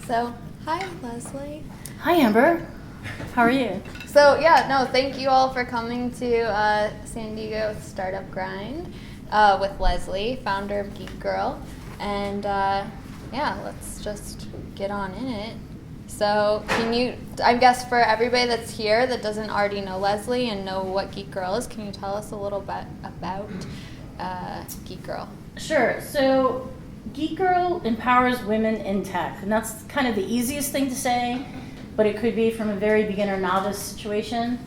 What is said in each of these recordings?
So, hi, Leslie. Hi, Amber. How are you? So, thank you all for coming to San Diego Startup Grind with Leslie, founder of Geek Girl. And let's just get on in it. So, I guess for everybody that's here that doesn't already know Leslie and know what Geek Girl is, can you tell us a little bit about Geek Girl? Sure. So, Geek Girl empowers women in tech, and that's kind of the easiest thing to say, but it could be from a very beginner novice situation,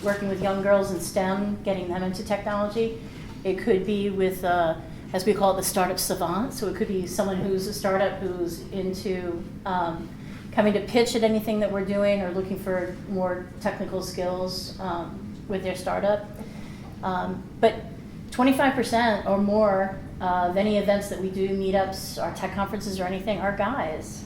working with young girls in STEM, getting them into technology. It could be with, as we call it, the startup savant. So it could be someone who's a startup who's into coming to pitch at anything that we're doing or looking for more technical skills with their startup. But 25% or more of any events that we do, meetups, our tech conferences or anything, are guys.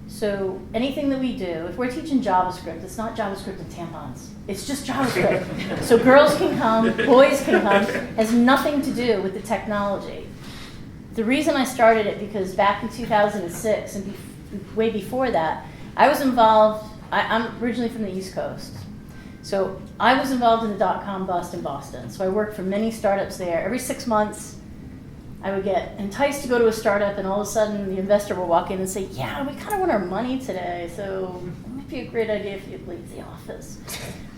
So anything that we do, if we're teaching JavaScript, it's not JavaScript and tampons. It's just JavaScript. So girls can come, boys can come. It has nothing to do with the technology. The reason I started it, because back in 2006 and way before that, I was involved, I'm originally from the East Coast. So I was involved in the dot-com bust in Boston. So I worked for many startups there. Every 6 months, I would get enticed to go to a startup, and all of a sudden the investor will walk in and say, yeah, we kind of want our money today, so it might be a great idea if you'd leave the office.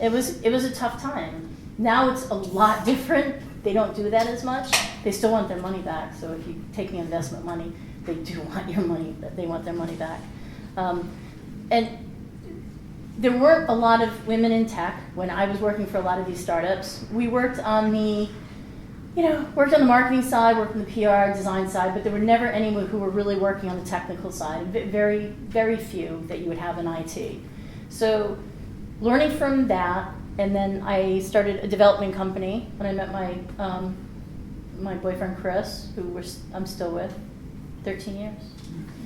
It was a tough time. Now it's a lot different. They don't do that as much. They still want their money back. So if you take the investment money, they do want your money. They want their money back. And there weren't a lot of women in tech when I was working for a lot of these startups. We worked on the marketing side, worked on the PR, design side, but there were never anyone who were really working on the technical side. Very, very few that you would have in IT. So learning from that, and then I started a development company when I met my boyfriend Chris, who I'm still with, 13 years.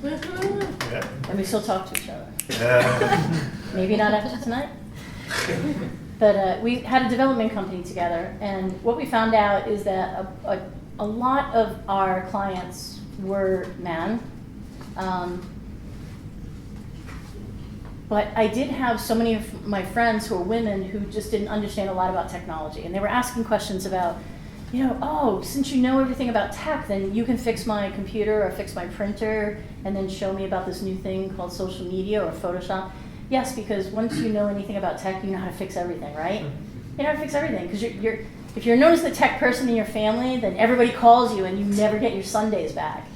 Yeah. And we still talk to each other. Maybe not after tonight. But we had a development company together, and what we found out is that a lot of our clients were men. But I did have so many of my friends who were women who just didn't understand a lot about technology, and they were asking questions about, since you know everything about tech, then you can fix my computer or fix my printer, and then show me about this new thing called social media or Photoshop. Yes, because once you know anything about tech, you know how to fix everything, right? You know how to fix everything, because if you're known as the tech person in your family, then everybody calls you and you never get your Sundays back.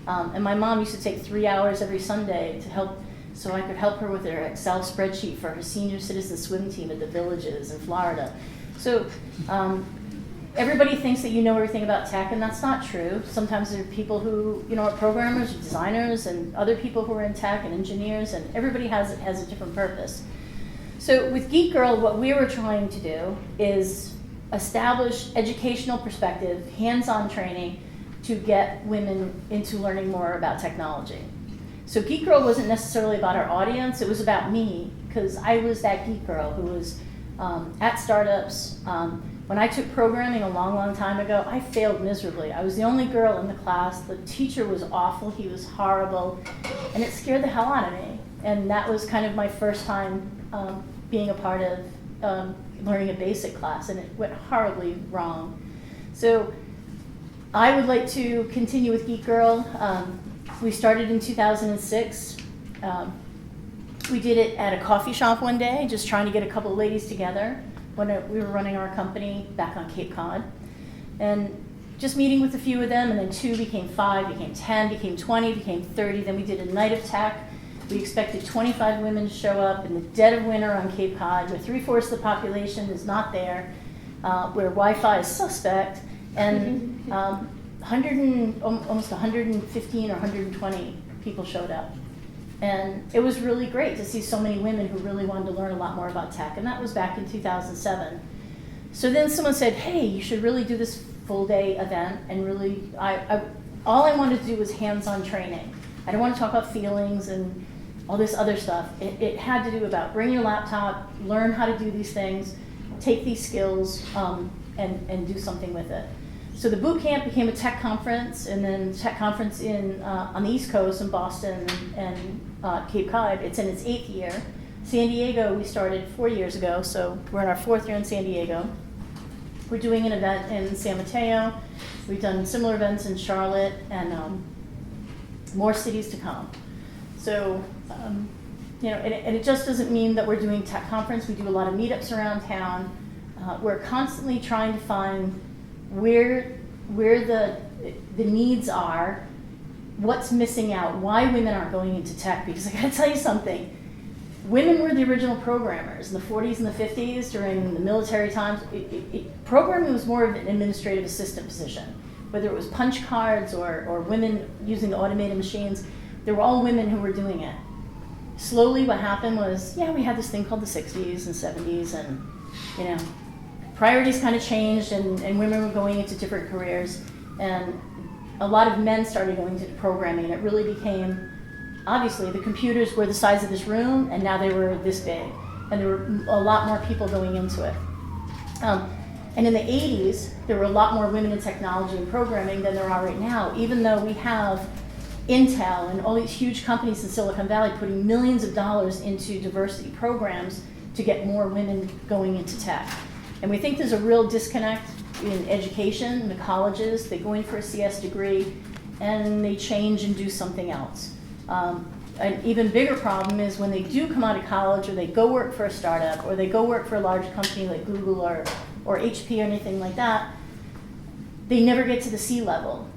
And my mom used to take 3 hours every Sunday to help, so I could help her with her Excel spreadsheet for her senior citizen swim team at the Villages in Florida. So everybody thinks that you know everything about tech, and that's not true. Sometimes there are people who are programmers or designers, and other people who are in tech and engineers, and everybody has a different purpose. So with Geek Girl, what we were trying to do is establish educational perspective, hands-on training to get women into learning more about technology. So Geek Girl wasn't necessarily about our audience, it was about me, because I was that geek girl who was at startups. When I took programming a long, long time ago, I failed miserably. I was the only girl in the class. The teacher was awful. He was horrible. And it scared the hell out of me. And that was kind of my first time being a part of learning a basic class, and it went horribly wrong. So I would like to continue with Geek Girl. We started in 2006. We did it at a coffee shop one day, just trying to get a couple of ladies together when we were running our company back on Cape Cod. And just meeting with a few of them, and then 2 became 5, became 10, became 20, became 30. Then we did a night of tech. We expected 25 women to show up in the dead of winter on Cape Cod, where 3/4 of the population is not there, where Wi-Fi is suspect, and almost 115 or 120 people showed up. And it was really great to see so many women who really wanted to learn a lot more about tech, and that was back in 2007. So then someone said, hey, you should really do this full-day event, and really, all I wanted to do was hands-on training. I didn't want to talk about feelings and all this other stuff. It had to do about bring your laptop, learn how to do these things, take these skills, and do something with it. So the boot camp became a tech conference, and then tech conference on the East Coast in Boston and Cape Cod. It's in its 8th year. San Diego, we started 4 years ago, so we're in our 4th year in San Diego. We're doing an event in San Mateo. We've done similar events in Charlotte, and more cities to come. So, and it just doesn't mean that we're doing tech conference. We do a lot of meetups around town. We're constantly trying to find where the needs are, what's missing out, why women aren't going into tech. Because I gotta tell you something, women were the original programmers in the 40s and the 50s during the military times. Programming was more of an administrative assistant position. Whether it was punch cards or women using the automated machines, they were all women who were doing it. Slowly what happened was, we had this thing called the 60s and 70s, and priorities kind of changed, and women were going into different careers, and a lot of men started going into programming, and it really became, obviously, the computers were the size of this room, and now they were this big, and there were a lot more people going into it. And in the 80s, there were a lot more women in technology and programming than there are right now, even though we have Intel and all these huge companies in Silicon Valley putting millions of dollars into diversity programs to get more women going into tech. And we think there's a real disconnect in education, in the colleges. They go in for a CS degree and they change and do something else. An even bigger problem is when they do come out of college, or they go work for a startup, or they go work for a large company like Google or HP or anything like that, they never get to the C level.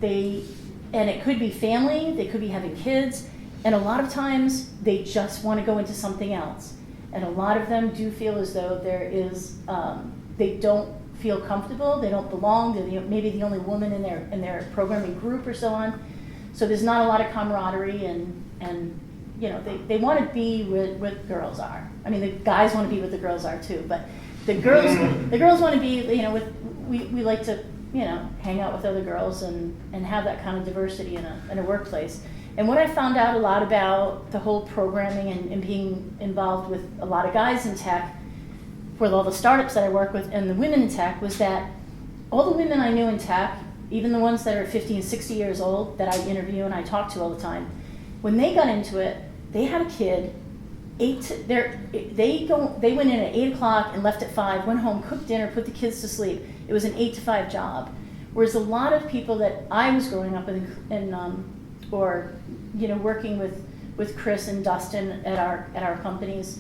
And it could be family, they could be having kids, and a lot of times they just want to go into something else. And a lot of them do feel as though they don't feel comfortable, they don't belong, they're maybe the only woman in their programming group or so on. So there's not a lot of camaraderie, and they want to be with girls are. I mean, the guys want to be what the girls are too, but the girls want to be, we like to, hang out with other girls and have that kind of diversity in a workplace. And what I found out a lot about the whole programming and being involved with a lot of guys in tech, with all the startups that I work with and the women in tech, was that all the women I knew in tech, even the ones that are 50 and 60 years old that I interview and I talk to all the time, when they got into it, they had a kid. They went in at 8 o'clock and left at 5, went home, cooked dinner, put the kids to sleep. It was an 8 to 5 job. Whereas a lot of people that I was growing up working with Chris and Dustin at our companies,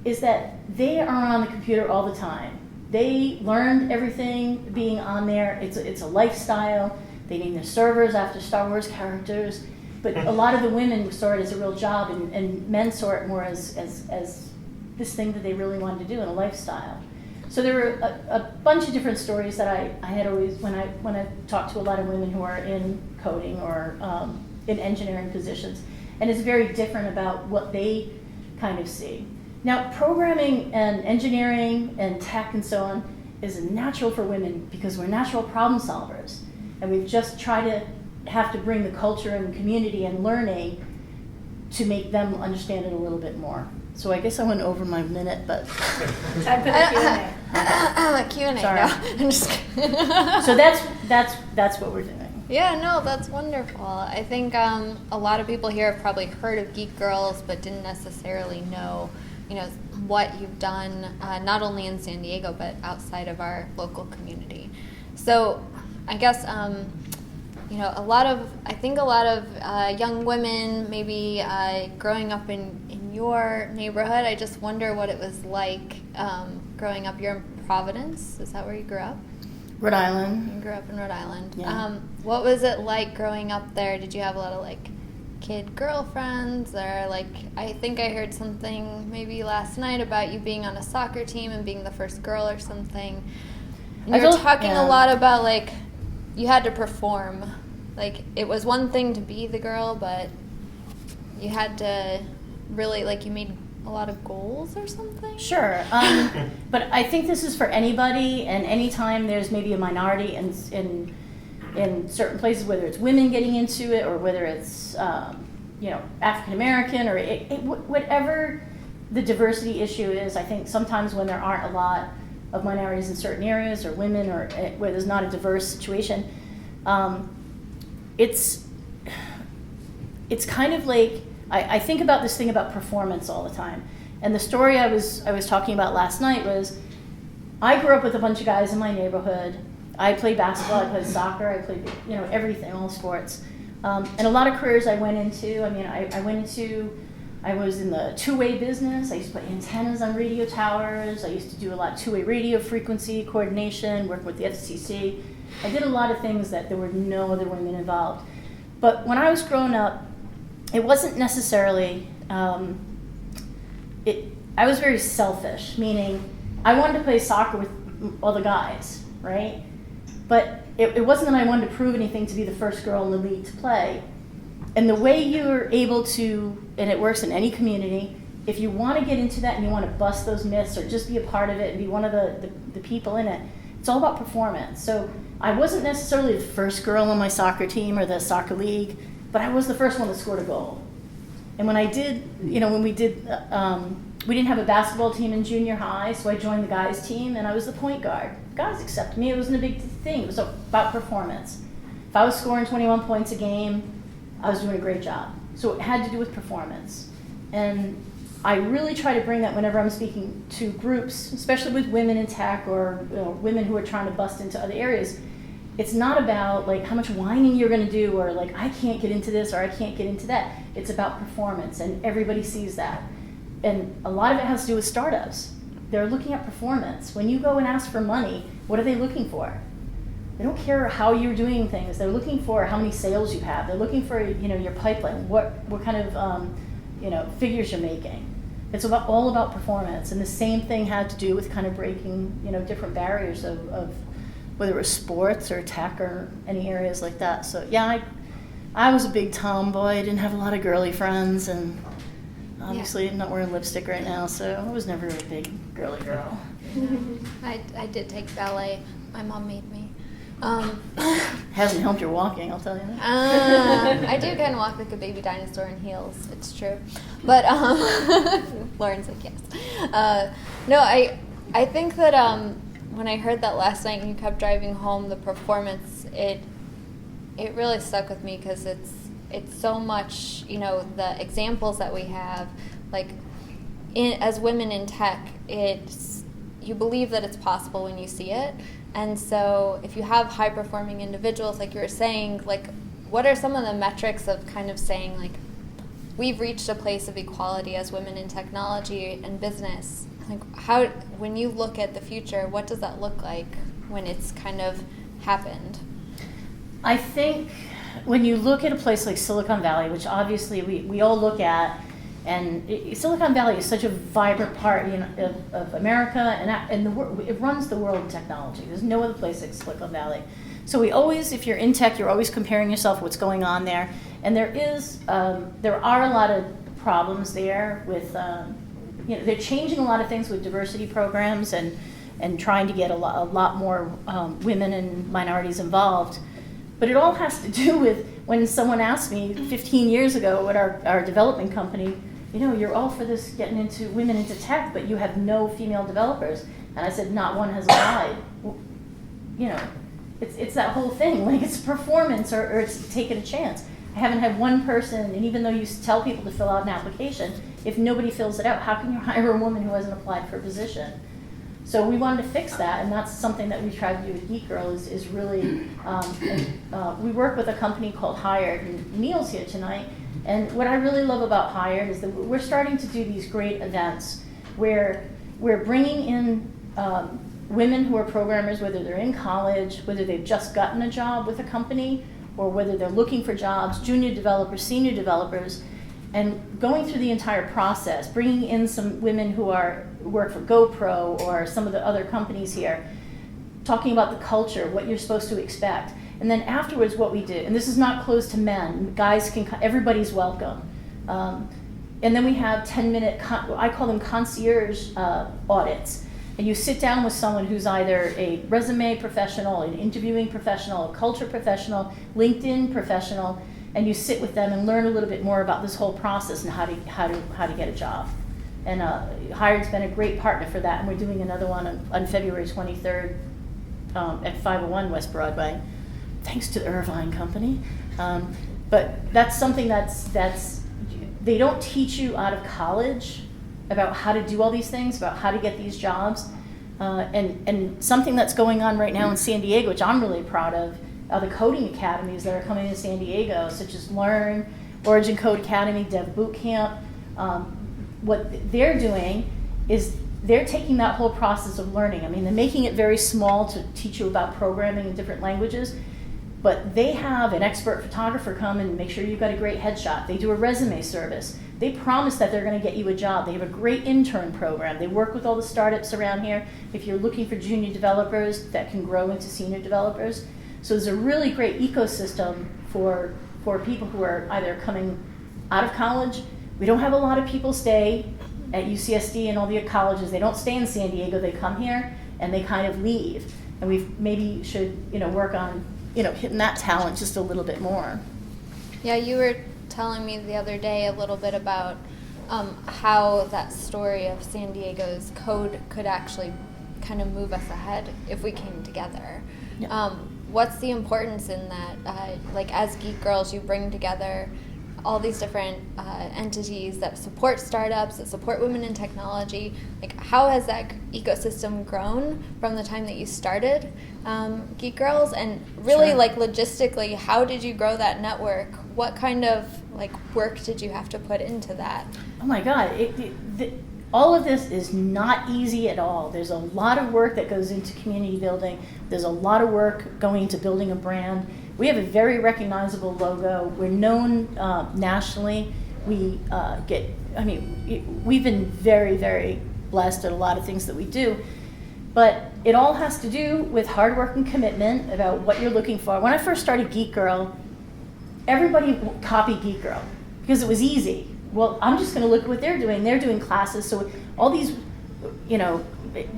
is that they are on the computer all the time. They learned everything being on there. It's a lifestyle. They name their servers after Star Wars characters. But a lot of the women saw it as a real job, and men saw it more as this thing that they really wanted to do in a lifestyle. So there were a bunch of different stories that I had always, when I talked to a lot of women who are in coding or in engineering positions, and it's very different about what they kind of see. Now, programming and engineering and tech and so on is natural for women because we're natural problem solvers, and we've just tried to have to bring the culture and community and learning to make them understand it a little bit more. So I guess I went over my minute, but Time for the Q&A. Q&A. Sorry. No, I'm just kidding. so that's what we're doing. Yeah, no, that's wonderful. I think a lot of people here have probably heard of Geek Girls, but didn't necessarily know, what you've done, not only in San Diego, but outside of our local community. So I guess, a lot of young women, maybe growing up in your neighborhood, I just wonder what it was like growing up. You're in Providence, is that where you grew up? Rhode Island. You grew up in Rhode Island. Yeah. What was it like growing up there? Did you have a lot of kid girlfriends, or I think I heard something maybe last night about you being on a soccer team and being the first girl or something. And you were talking a lot about you had to perform. It was one thing to be the girl, but you had to really, you made a lot of goals or something? Sure. But I think this is for anybody, and anytime there's maybe a minority in certain places, whether it's women getting into it or whether it's African American or whatever the diversity issue is. I think sometimes when there aren't a lot of minorities in certain areas or women or where there's not a diverse situation, it's kind of like, I think about this thing about performance all the time. And the story I was talking about last night was, I grew up with a bunch of guys in my neighborhood. I played basketball, I played soccer, I played everything, all sports. And a lot of careers I went into, I was in the two-way business. I used to put antennas on radio towers. I used to do a lot of two-way radio frequency coordination, work with the FCC. I did a lot of things that there were no other women involved. But when I was growing up, it wasn't necessarily, I was very selfish, meaning I wanted to play soccer with all the guys, right? But it wasn't that I wanted to prove anything to be the first girl in the league to play. And the way you're able to, and it works in any community, if you want to get into that and you want to bust those myths or just be a part of it and be one of the people in it, it's all about performance. So I wasn't necessarily the first girl on my soccer team or the soccer league, but I was the first one that scored a goal. And when I did, when we did, we didn't have a basketball team in junior high, so I joined the guys team and I was the point guard. Guys accepted me. It wasn't a big thing. It was about performance. If I was scoring 21 points a game, I was doing a great job. So it had to do with performance. And I really try to bring that whenever I'm speaking to groups, especially with women in tech or women who are trying to bust into other areas. It's not about like how much whining you're going to do or like I can't get into this or I can't get into that. It's about performance, and everybody sees that. And a lot of it has to do with startups. They're looking at performance. When you go and ask for money, what are they looking for? They don't care how you're doing things. They're looking for how many sales you have. They're looking for your pipeline, what kind of figures you're making. It's all about performance. And the same thing had to do with kind of breaking different barriers of whether it was sports or tech or any areas like that. So yeah, I was a big tomboy. I didn't have a lot of girly friends, and obviously I'm not wearing lipstick right now, so I was never a big girly girl. I did take ballet. My mom made me. Hasn't helped your walking, I'll tell you that. I do kind of walk like a baby dinosaur in heels. It's true, but Lauren's like yes. No, I think that when I heard that last night and you kept driving home, the performance, it really stuck with me because it's so much, the examples that we have, like as women in tech, you believe that it's possible when you see it. And so if you have high-performing individuals, like you were saying, like what are some of the metrics of kind of saying, like, we've reached a place of equality as women in technology and business? Like, when you look at the future, what does that look like when it's kind of happened? I think when you look at a place like Silicon Valley, which obviously we all look at, and Silicon Valley is such a vibrant part of America, and it runs the world of technology. There's no other place like Silicon Valley. So if you're in tech, you're always comparing yourself to what's going on there. And there are a lot of problems there with, they're changing a lot of things with diversity programs and trying to get a lot more women and minorities involved. But it all has to do with when someone asked me 15 years ago at our development company, you're all for this getting into women into tech, but you have no female developers. And I said, not one has applied. It's that whole thing. Like, it's performance or it's taking a chance. I haven't had one person, and even though you tell people to fill out an application, if nobody fills it out, how can you hire a woman who hasn't applied for a position? So we wanted to fix that, and that's something that we tried to do with Geek Girl is really, we work with a company called Hired, and Neil's here tonight. And what I really love about Hired is that we're starting to do these great events where we're bringing in women who are programmers, whether they're in college, whether they've just gotten a job with a company, or whether they're looking for jobs, junior developers, senior developers, and going through the entire process, bringing in some women who work for GoPro or some of the other companies here, talking about the culture, what you're supposed to expect. And then afterwards what we do, and this is not closed to men, guys everybody's welcome. And then we have 10-minute, I call them concierge audits. And you sit down with someone who's either a resume professional, an interviewing professional, a culture professional, LinkedIn professional, and you sit with them and learn a little bit more about this whole process and how to get a job. And Hired's been a great partner for that, and we're doing another one on February 23rd at 501 West Broadway, thanks to the Irvine Company. But that's something that's they don't teach you out of college about how to do all these things, about how to get these jobs. And something that's going on right now in San Diego, which I'm really proud of, are the coding academies that are coming to San Diego, such as Learn, Origin Code Academy, Dev Boot Camp. What they're doing is they're taking that whole process of learning. I mean, they're making it very small to teach you about programming in different languages, but they have an expert photographer come and make sure you've got a great headshot. They do a resume service. They promise that they're going to get you a job. They have a great intern program. They work with all the startups around here. If you're looking for junior developers that can grow into senior developers. So there's a really great ecosystem for people who are either coming out of college. We don't have a lot of people stay at UCSD and all the colleges. They don't stay in San Diego. They come here and they kind of leave. And we maybe should, work on, hitting that talent just a little bit more. Yeah, you were telling me the other day a little bit about how that story of San Diego's code could actually kind of move us ahead if we came together. Yeah. What's the importance in that? Like as Geek Girls, you bring together all these different entities that support startups, that support women in technology. Like, how has that ecosystem grown from the time that you started Geek Girls? And really, Sure. like, logistically, how did you grow that network? What kind of, like, work did you have to put into that? Oh my God, all of this is not easy at all. There's a lot of work that goes into community building. There's a lot of work going into building a brand. We have a very recognizable logo. We're known nationally. We've been very, very blessed at a lot of things that we do. But it all has to do with hard work and commitment about what you're looking for. When I first started Geek Girl, everybody copied Geek Girl because it was easy. Well, I'm just going to look at what they're doing. They're doing classes, so all these,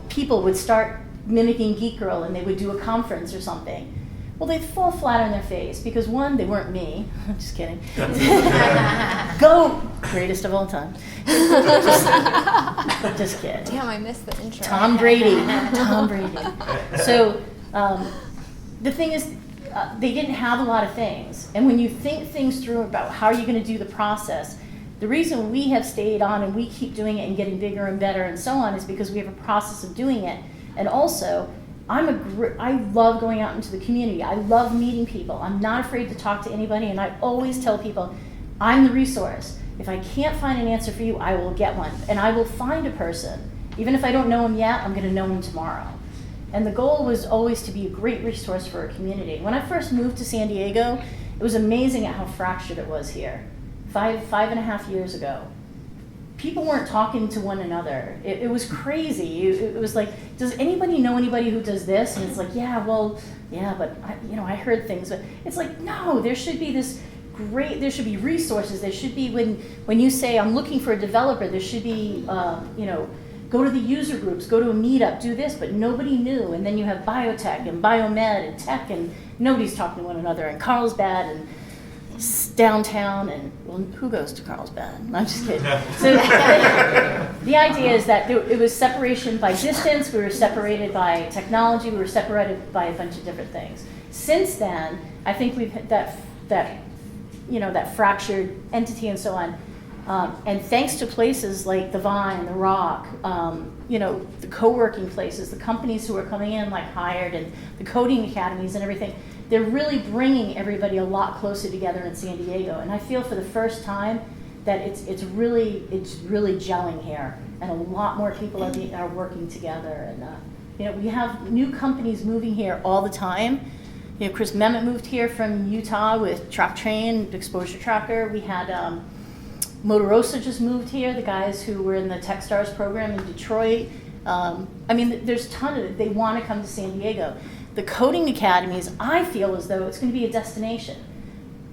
people would start mimicking Geek Girl, and they would do a conference or something. Well, they'd fall flat on their face because, one, they weren't me. I'm just kidding. Go, greatest of all time. Just kidding. Damn, I missed the intro. Tom Brady. So the thing is, they didn't have a lot of things. And when you think things through about how are you going to do the process, the reason we have stayed on and we keep doing it and getting bigger and better and so on is because we have a process of doing it. And also, I love going out into the community. I love meeting people. I'm not afraid to talk to anybody, and I always tell people, I'm the resource. If I can't find an answer for you, I will get one. And I will find a person. Even if I don't know him yet, I'm going to know him tomorrow. And the goal was always to be a great resource for a community. When I first moved to San Diego, it was amazing at how fractured it was here. 5.5 years ago. People weren't talking to one another. It was crazy. It was like, does anybody know anybody who does this? And it's like, but I heard things. But it's like, no, there should be there should be resources. There should be, when you say, I'm looking for a developer, there should be, go to the user groups, go to a meetup, do this, but nobody knew. And then you have biotech and biomed and tech, and nobody's talking to one another. And Carlsbad and downtown, and well, who goes to Carlsbad? I'm just kidding. So the idea is that it was separation by distance. We were separated by technology. We were separated by a bunch of different things. Since then, I think we've hit that fractured entity and so on. And thanks to places like the Vine, the Rock, the co-working places, the companies who are coming in like Hired and the coding academies and everything, they're really bringing everybody a lot closer together in San Diego. And I feel for the first time that it's really gelling here, and a lot more people are working together. And we have new companies moving here all the time. Chris Memmott moved here from Utah with Track Train, Exposure Tracker. We had Motorosa just moved here, the guys who were in the Techstars program in Detroit. There's a ton of it. They want to come to San Diego. The coding academies, I feel as though it's going to be a destination.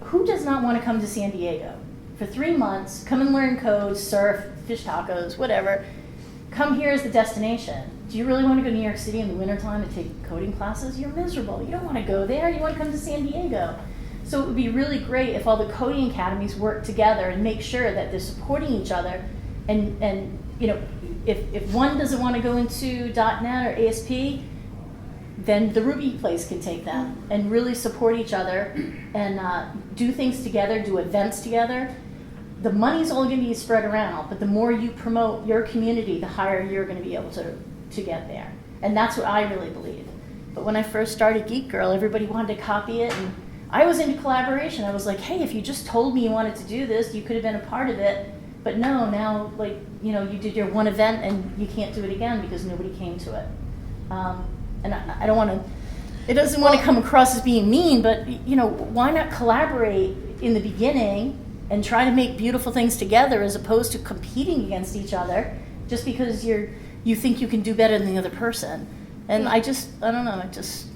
Who does not want to come to San Diego for 3 months, come and learn code, surf, fish tacos, whatever? Come here as the destination. Do you really want to go to New York City in the wintertime and take coding classes? You're miserable. You don't want to go there. You want to come to San Diego. So it would be really great if all the coding academies work together and make sure that they're supporting each other and if one doesn't want to go into .NET or ASP, then the Ruby place can take them and really support each other and do things together, do events together. The money's all going to be spread around, but the more you promote your community, the higher you're going to be able to get there. And that's what I really believe. But when I first started Geek Girl, everybody wanted to copy it, and I was into collaboration. I was like, hey, if you just told me you wanted to do this, you could have been a part of it. But no, now, you did your one event and you can't do it again because nobody came to it. And I don't want to, it doesn't want to come across as being mean, but, why not collaborate in the beginning and try to make beautiful things together as opposed to competing against each other just because you think you can do better than the other person. And I don't know,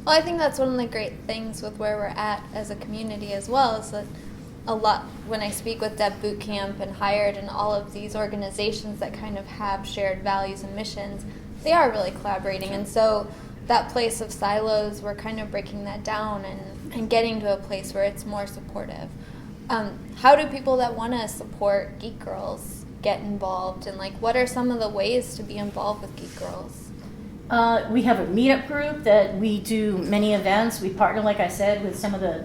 Well, I think that's one of the great things with where we're at as a community as well, is that a lot, when I speak with Dev Bootcamp and Hired and all of these organizations that kind of have shared values and missions, they are really collaborating. And so that place of silos, we're kind of breaking that down and getting to a place where it's more supportive. How do people that want to support Geek Girls get involved, and what are some of the ways to be involved with Geek Girls? We have a meetup group that we do many events. We partner, like I said, with some of the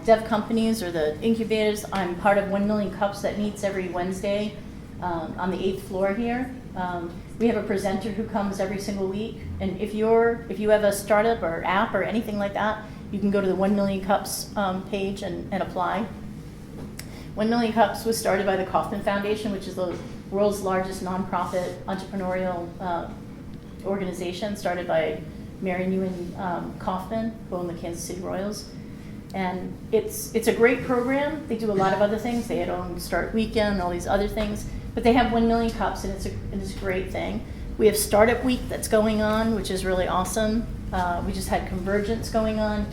dev companies or the incubators. I'm part of 1 Million Cups that meets every Wednesday on the 8th floor here. We have a presenter who comes every single week. And if you have a startup or app or anything like that, you can go to the 1 Million Cups page and apply. 1 Million Cups was started by the Kauffman Foundation, which is the world's largest nonprofit entrepreneurial organization, started by Mary Ewan Kauffman, who owned the Kansas City Royals. And it's a great program. They do a lot of other things. They had owned Start Weekend, all these other things. But they have 1 Million Cups, and it's a great thing. We have Startup Week that's going on, which is really awesome. We just had Convergence going on.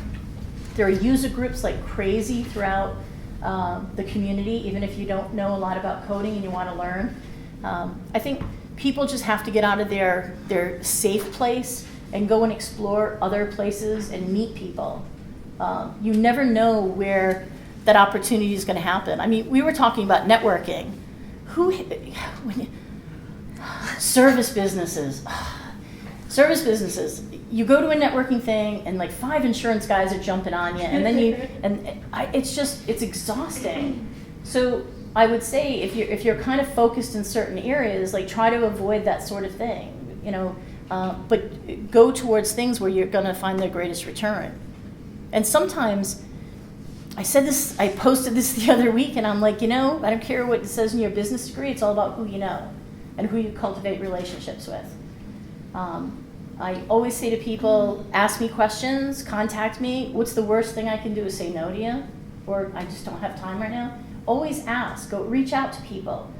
There are user groups like crazy throughout the community, even if you don't know a lot about coding and you want to learn. I think people just have to get out of their safe place and go and explore other places and meet people. You never know where that opportunity is going to happen. I mean, we were talking about networking. Service businesses. You go to a networking thing and 5 insurance guys are jumping on you, and then it's exhausting. So I would say if you're kind of focused in certain areas, try to avoid that sort of thing, but go towards things where you're going to find the greatest return. And sometimes, I posted this the other week, and I'm like, I don't care what it says in your business degree, it's all about who you know and who you cultivate relationships with. I always say to people, ask me questions, contact me. What's the worst thing I can do is say no to you, or I just don't have time right now? Always ask, go reach out to people.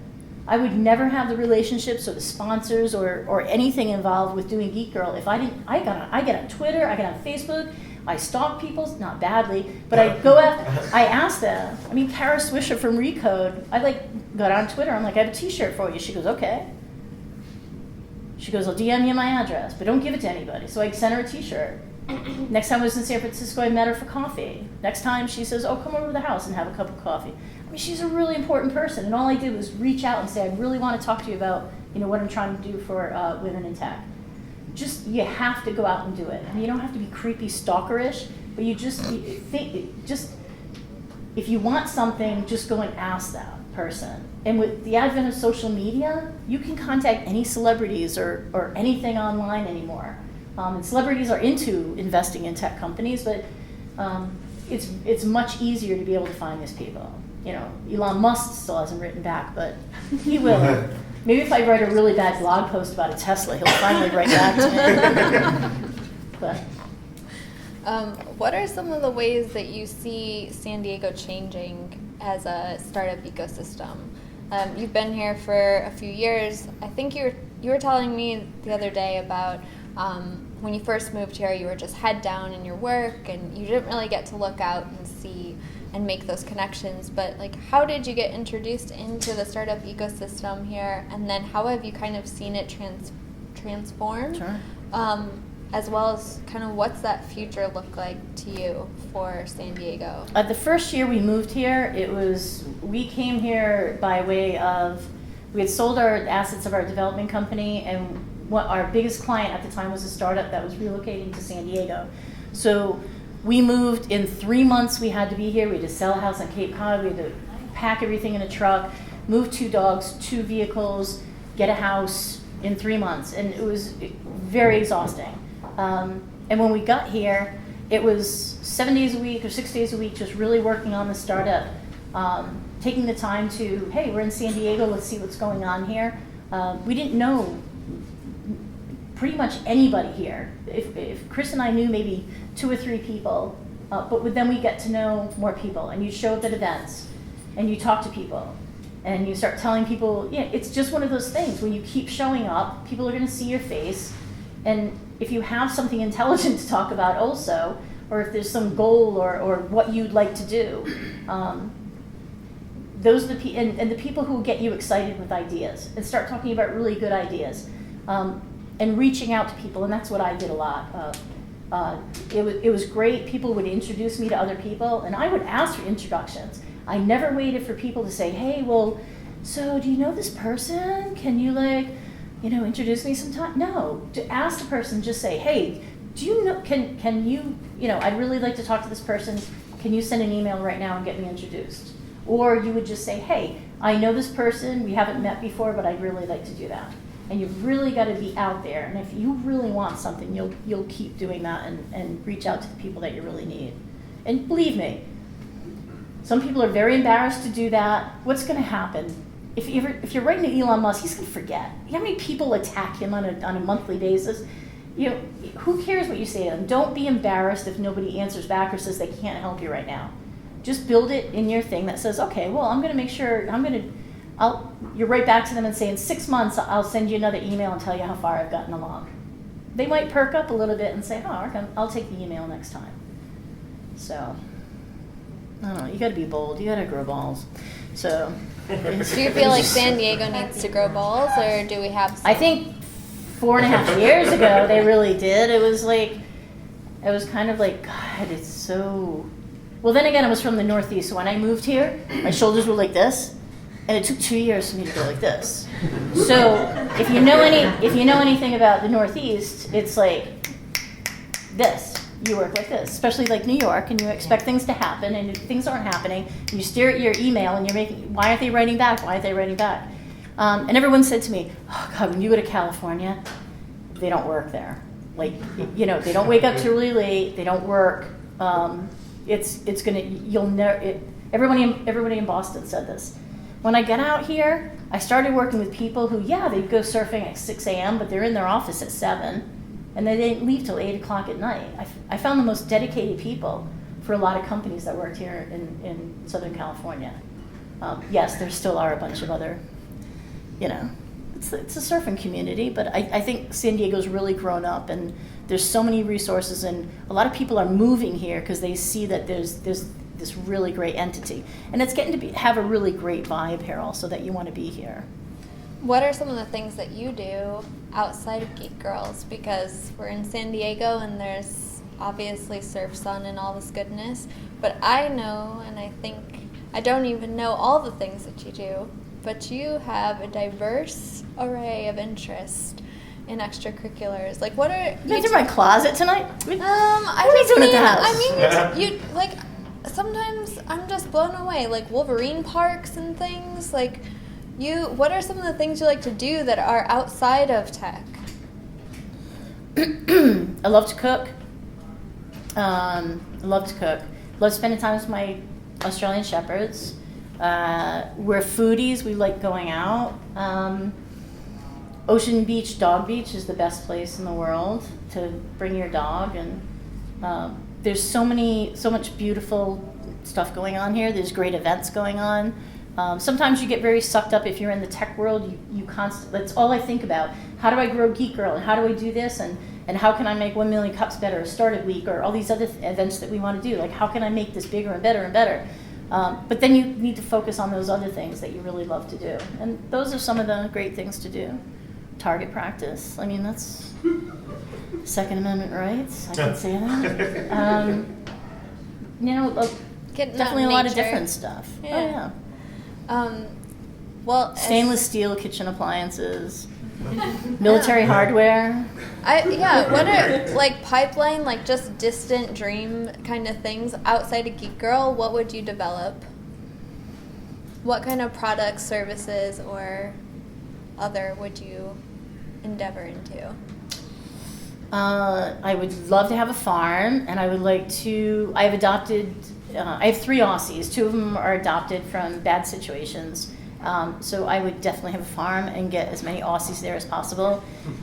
I would never have the relationships or the sponsors or anything involved with doing Geek Girl if I didn't. I get on Twitter, I get on Facebook, I stalk people, not badly, but I go after, I ask them. I mean, Kara Swisher from Recode, I got on Twitter, I'm like, I have a t-shirt for you. She goes, okay. She goes, I'll DM you my address, but don't give it to anybody. So I sent her a t-shirt. Next time I was in San Francisco, I met her for coffee. Next time she says, oh, come over to the house and have a cup of coffee. I mean, she's a really important person, and all I did was reach out and say, I really want to talk to you about, what I'm trying to do for women in tech. You have to go out and do it. I mean, you don't have to be creepy stalkerish, but if you want something, just go and ask that person. And with the advent of social media, you can contact any celebrities or anything online anymore. And celebrities are into investing in tech companies, but it's much easier to be able to find these people. Elon Musk still hasn't written back, but he will. Maybe if I write a really bad blog post about a Tesla, he'll finally write back to me. But what are some of the ways that you see San Diego changing as a startup ecosystem? You've been here for a few years. I think you were telling me the other day about when you first moved here, you were just head down in your work, and you didn't really get to look out and see and make those connections. But how did you get introduced into the startup ecosystem here, and then how have you kind of seen it transform? Sure. As well as kind of what's that future look like to you for San Diego? The first year we moved here, we came here by way of we had sold our assets of our development company, and what our biggest client at the time was a startup that was relocating to San Diego. So we moved in 3 months. We had to be here. We had to sell a house on Cape Cod. We had to pack everything in a truck, move 2 dogs, 2 vehicles, get a house in 3 months, and it was very exhausting. And when we got here, it was 7 days a week or 6 days a week, just really working on the startup, taking the time to, hey, we're in San Diego, let's see what's going on here. We didn't know pretty much anybody here. If Chris and I knew maybe 2 or 3 people, but then we get to know more people, and you show up at events, and you talk to people, and you start telling people, yeah, it's just one of those things. When you keep showing up, people are going to see your face, and if you have something intelligent to talk about also, or if there's some goal or what you'd like to do, those are the people who will get you excited with ideas and start talking about really good ideas, and reaching out to people, and that's what I did a lot. It was great. People would introduce me to other people, and I would ask for introductions. I never waited for people to say, hey, well, so do you know this person? Can you introduce me sometime? No, to ask the person, just say, hey, do you know, can you, I'd really like to talk to this person. Can you send an email right now and get me introduced? Or you would just say, hey, I know this person, we haven't met before, but I'd really like to do that. And you've really got to be out there. And if you really want something, you'll keep doing that and reach out to the people that you really need. And believe me, some people are very embarrassed to do that. What's going to happen? If you're writing to Elon Musk, he's going to forget. You know how many people attack him on a monthly basis? Who cares what you say to them? Don't be embarrassed if nobody answers back or says they can't help you right now. Just build it in your thing that says, okay, well, I'm going to make sure, you write back to them and say, in 6 months, I'll send you another email and tell you how far I've gotten along. They might perk up a little bit and say, oh, I'll take the email next time. So, I don't know, you got to be bold. You got to grow balls. So. Do you feel like San Diego needs to grow balls, or do we have some? I think 4.5 years ago they really did. It was kind of like, God, it's so. Well, then again, I was from the Northeast, so when I moved here, my shoulders were like this, and it took 2 years for me to go like this. So if you know anything about the Northeast, it's like this. You work like this, especially like New York, and you expect things to happen, and if things aren't happening, you stare at your email and why aren't they writing back? Why aren't they writing back? And everyone said to me, oh God, when you go to California, they don't work there. Like, they don't wake up too really late. They don't work. Everybody in Boston said this. When I get out here, I started working with people who, they'd go surfing at 6 a.m., but they're in their office at 7. And they didn't leave till 8 o'clock at night. I found the most dedicated people for a lot of companies that worked here in Southern California. Yes, there still are a bunch of other, it's a surfing community, but I think San Diego's really grown up, and there's so many resources, and a lot of people are moving here because they see that there's this really great entity. And it's getting to have a really great vibe here also, that you want to be here. What are some of the things that you do outside of Geek Girls? Because we're in San Diego and there's obviously Surf Sun and all this goodness, but I know, and I think I don't even know all the things that you do, but you have a diverse array of interest in extracurriculars. Like, what are you in my closet tonight? What are you doing at the house? You like, sometimes I'm just blown away, like Wolverine parks and things. Like, what are some of the things you like to do that are outside of tech? I love to cook. Love spending time with my Australian Shepherds. We're foodies. We like going out. Ocean Beach, Dog Beach is the best place in the world to bring your dog. And there's so much beautiful stuff going on here. There's great events going on. Sometimes you get very sucked up if you're in the tech world. That's all I think about. How do I grow Geek Girl? And how do I do this? And how can I make 1 million cups better, or Startup Week, or all these other events that we want to do? Like, how can I make this bigger and better and better? But then you need to focus on those other things that you really love to do. And those are some of the great things to do. Target practice. I mean, that's Second Amendment rights. I can say that. Definitely a lot of different stuff. Yeah. Oh, yeah. Well, Stainless steel kitchen appliances, military hardware. What are like pipeline, like just distant dream kind of things outside of Geek Girl? What would you develop? What kind of products, services, or other would you endeavor into? I would love to have a farm, and I would like to. I have 3 Aussies. 2 of them are adopted from bad situations. So I would definitely have a farm and get as many Aussies there as possible.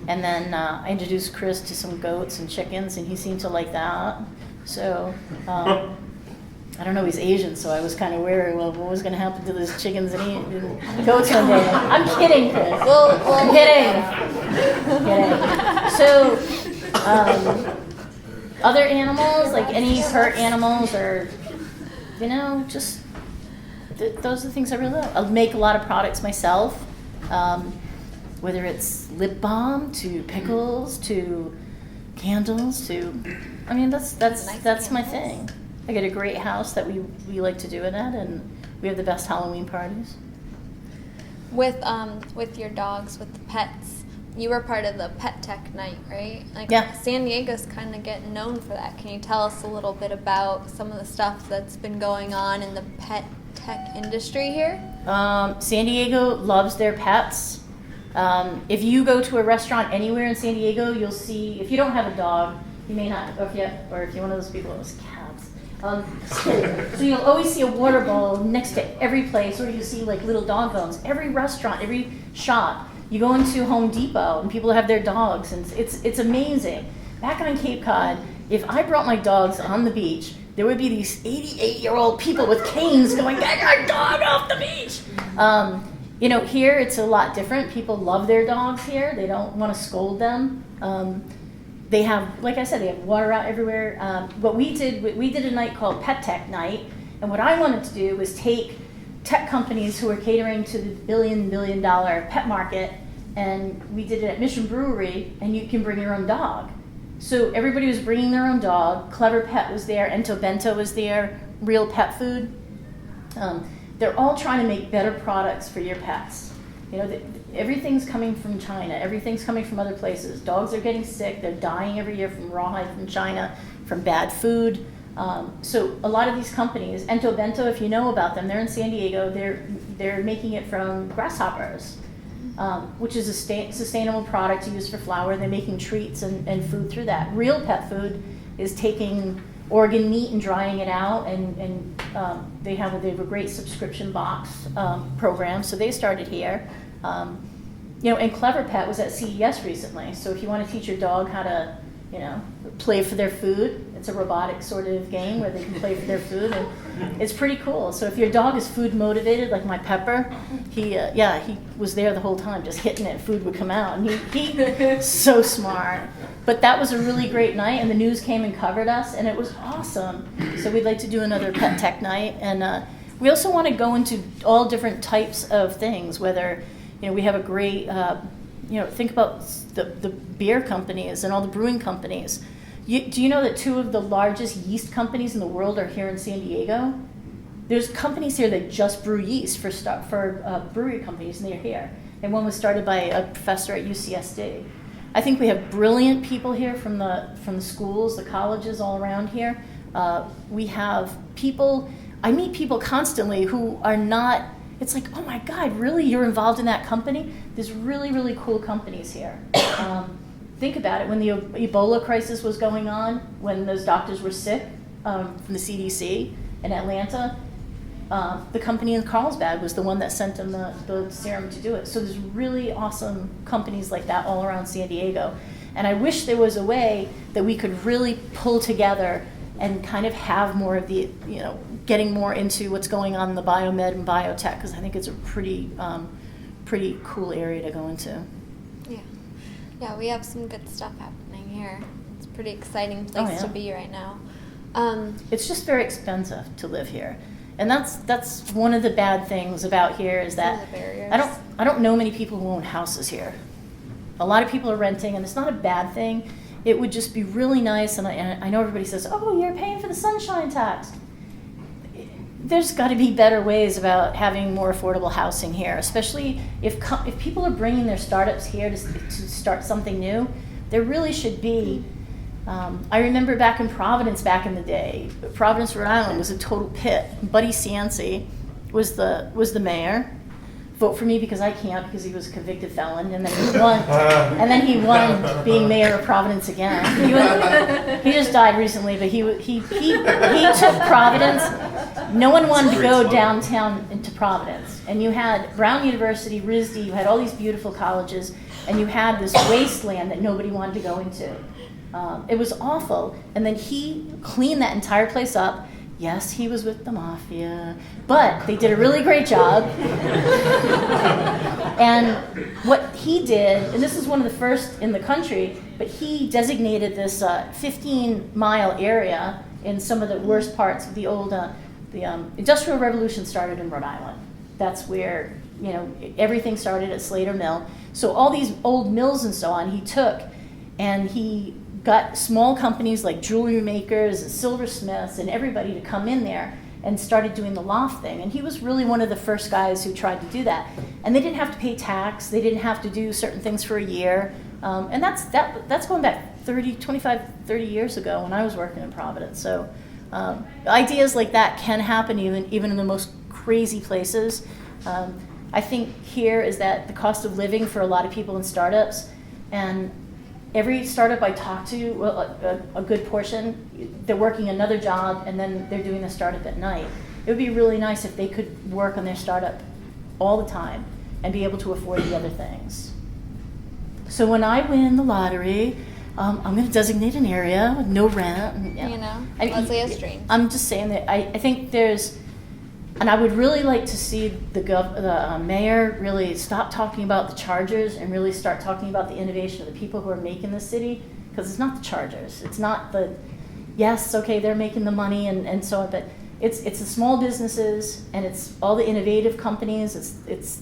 And then I introduced Chris to some goats and chickens, and he seemed to like that. So I don't know, he's Asian, so I was kind of wary, well, what was going to happen to those chickens and goats one day? I'm kidding, Chris. I'm kidding. So other animals, like any hurt animals or, just those are the things I really love. I'll make a lot of products myself, whether it's lip balm to pickles to candles to, that's my thing. I get a great house that we like to do it at, and we have the best Halloween parties. With your dogs, with the pets, you were part of the Pet Tech Night, right? Yeah. San Diego's kind of getting known for that. Can you tell us a little bit about some of the stuff that's been going on in the pet tech industry here? San Diego loves their pets. If you go to a restaurant anywhere in San Diego, you'll see, if you don't have a dog, you may not, or if you're one of those people that has cats. So you'll always see a water bowl next to every place, or you see like little dog bones. Every restaurant, every shop, you go into Home Depot and people have their dogs, and it's amazing. Back on Cape Cod, if I brought my dogs on the beach, there would be these 88-year-old people with canes going, "Get your dog off the beach!" Here it's a lot different. People love their dogs here. They don't want to scold them. They have, like I said, they have water out everywhere. What we did a night called Pet Tech Night, and what I wanted to do was take tech companies who are catering to the billion dollar pet market, and we did it at Mission Brewery, and you can bring your own dog. So everybody was bringing their own dog. Clever Pet was there, Ento Bento was there, Real Pet Food. They're all trying to make better products for your pets. Everything's coming from China. Everything's coming from other places. Dogs are getting sick. They're dying every year from rawhide from China, from bad food. So a lot of these companies, Ento Bento, if you know about them, they're in San Diego. They're making it from grasshoppers, which is a sustainable product to use for flour. They're making treats and food through that. Real Pet Food is taking organ meat and drying it out, and they have a great subscription box program. So they started here. And Clever Pet was at CES recently. So if you want to teach your dog how to, play for their food, it's a robotic sort of game where they can play for their food, and it's pretty cool. So if your dog is food motivated, like my Pepper, he was there the whole time, just hitting it, food would come out, and he's so smart. But that was a really great night, and the news came and covered us, and it was awesome. So we'd like to do another Pet Tech Night, and we also want to go into all different types of things, whether, we have a great, think about the beer companies and all the brewing companies. Do you know that 2 of the largest yeast companies in the world are here in San Diego? There's companies here that just brew yeast for brewery companies, and they're here. And one was started by a professor at UCSD. I think we have brilliant people here from the schools, the colleges all around here. We have people, I meet people constantly who are not, it's like, oh my God, really? You're involved in that company? There's really, really cool companies here. Think about it. When the Ebola crisis was going on, when those doctors were sick from the CDC in Atlanta, the company in Carlsbad was the one that sent them the serum to do it. So there's really awesome companies like that all around San Diego. And I wish there was a way that we could really pull together and kind of have more of the, getting more into what's going on in the biomed and biotech, because I think it's a pretty cool area to go into. Yeah, we have some good stuff happening here. It's a pretty exciting place to be right now. It's just very expensive to live here. And that's one of the bad things about here is that I don't know many people who own houses here. A lot of people are renting, and it's not a bad thing. It would just be really nice, and I know everybody says, oh, you're paying for the sunshine tax. there's got to be better ways about having more affordable housing here, especially if people are bringing their startups here to start something new. There really should be. I remember back in Providence back in the day, Providence, Rhode Island was a total pit. Buddy Cianci was the mayor. Vote for me because I can't, because he was a convicted felon, and then he won. And then he won being mayor of Providence again. He just died recently, but he took Providence. No one wanted to go downtown into Providence, and you had Brown University, RISD, you had all these beautiful colleges, and you had this wasteland that nobody wanted to go into. It was awful, and then he cleaned that entire place up. Yes, he was with the mafia, but they did a really great job. And what he did, and this is one of the first in the country, but he designated this 15-mile area in some of the worst parts of the old, the Industrial Revolution started in Rhode Island. That's where, everything started at Slater Mill. So all these old mills and so on he took, and he got small companies like jewelry makers and silversmiths and everybody to come in there and started doing the loft thing. And he was really one of the first guys who tried to do that. And they didn't have to pay tax. They didn't have to do certain things for a year. And that's going back 25, 30 years ago when I was working in Providence. So ideas like that can happen even in the most crazy places. I think here is that the cost of living for a lot of people in startups, and every startup I talk to, well, a good portion, they're working another job and then they're doing the startup at night. It would be really nice if they could work on their startup all the time and be able to afford the other things. So when I win the lottery, I'm going to designate an area with no rent. Yeah. Leslie has dreams. I'm just saying that I think there's, and I would really like to see the mayor really stop talking about the chargers and really start talking about the innovation of the people who are making the city, because it's not the chargers. It's not they're making the money and so on, but it's the small businesses and it's all the innovative companies. It's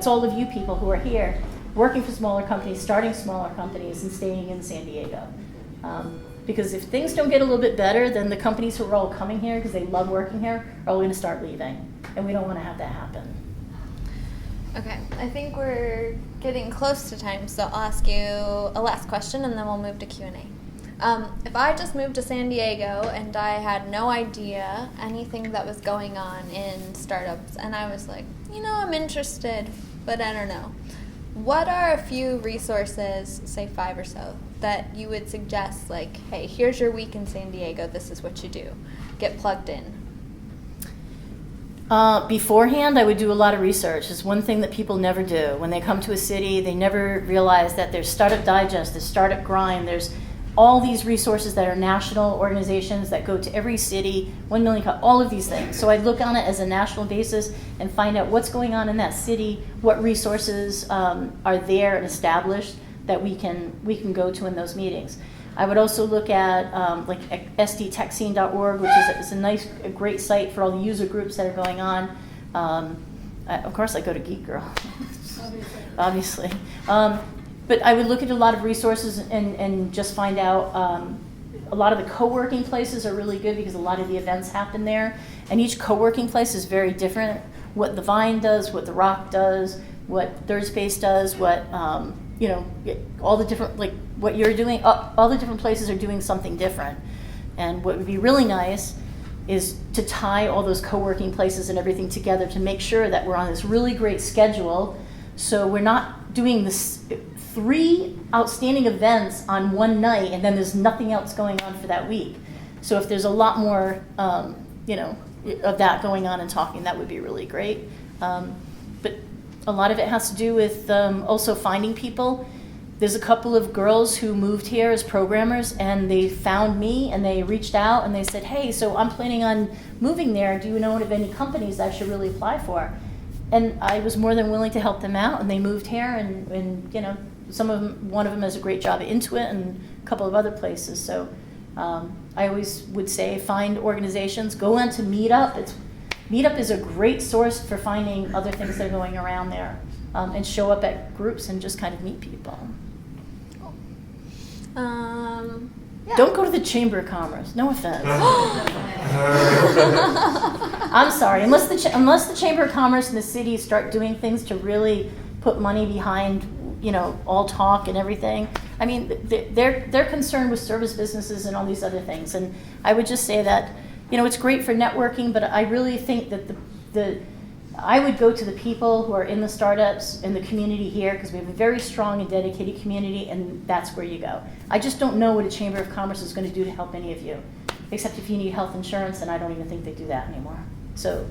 all of you people who are here working for smaller companies, starting smaller companies, and staying in San Diego. Because if things don't get a little bit better, then the companies who are all coming here because they love working here are all going to start leaving. And we don't want to have that happen. Okay, I think we're getting close to time, so I'll ask you a last question and then we'll move to Q&A. If I just moved to San Diego and I had no idea anything that was going on in startups, and I was like, I'm interested, but I don't know. What are a few resources, say 5 or so, that you would suggest, like, hey, here's your week in San Diego, this is what you do. Get plugged in. Beforehand, I would do a lot of research. It's one thing that people never do. When they come to a city, they never realize that there's Startup Digest, there's Startup Grind, there's all these resources that are national organizations that go to every city, 1 million, all of these things. So I'd look on it as a national basis and find out what's going on in that city, what resources are there and established that we can go to in those meetings. I would also look at sdtechscene.org, which is a great site for all the user groups that are going on. Of course, I go to Geek Girl, obviously. But I would look at a lot of resources and just find out a lot of the co-working places are really good because a lot of the events happen there. And each co-working place is very different. What the Vine does, what the Rock does, what Third Space does, what, all the different, like what you're doing, all the different places are doing something different. And what would be really nice is to tie all those co-working places and everything together to make sure that we're on this really great schedule. So we're not doing this 3 outstanding events on one night and then there's nothing else going on for that week. So if there's a lot more, of that going on and talking, that would be really great. But a lot of it has to do with also finding people. There's a couple of girls who moved here as programmers and they found me and they reached out and they said, hey, so I'm planning on moving there. Do you know of any companies I should really apply for? And I was more than willing to help them out, and they moved here, and one of them has a great job at Intuit and a couple of other places. So I always would say find organizations, go on to Meetup. Meetup is a great source for finding other things that are going around there, and show up at groups and just kind of meet people. Yeah. Don't go to the Chamber of Commerce. No offense. I'm sorry. Unless the Chamber of Commerce and the city start doing things to really put money behind, all talk and everything. I mean, they're concerned with service businesses and all these other things. And I would just say that, it's great for networking, but I really think that I would go to the people who are in the startups in the community here, because we have a very strong and dedicated community, and that's where you go. I just don't know what a Chamber of Commerce is going to do to help any of you, except if you need health insurance, and I don't even think they do that anymore. So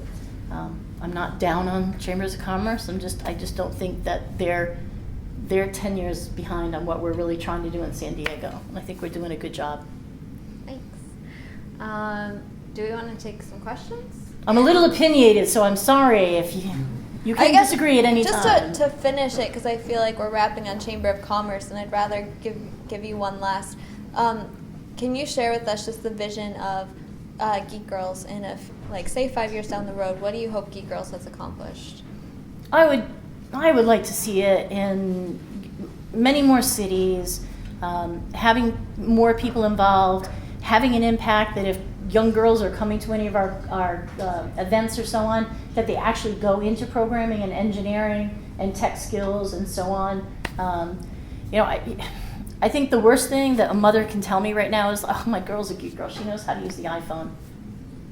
I'm not down on Chambers of Commerce. I just don't think that they're 10 years behind on what we're really trying to do in San Diego. And I think we're doing a good job. Thanks. Do we want to take some questions? I'm a little opinionated, so I'm sorry if you can disagree at any time. Just to finish it, because I feel like we're wrapping on Chamber of Commerce, and I'd rather give you one last. Can you share with us just the vision of Geek Girls in say 5 years down the road? What do you hope Geek Girls has accomplished? I would like to see it in many more cities, having more people involved, having an impact that if young girls are coming to any of our events or so on, that they actually go into programming and engineering and tech skills and so on. I think the worst thing that a mother can tell me right now is, oh, my girl's a geek girl. She knows how to use the iPhone.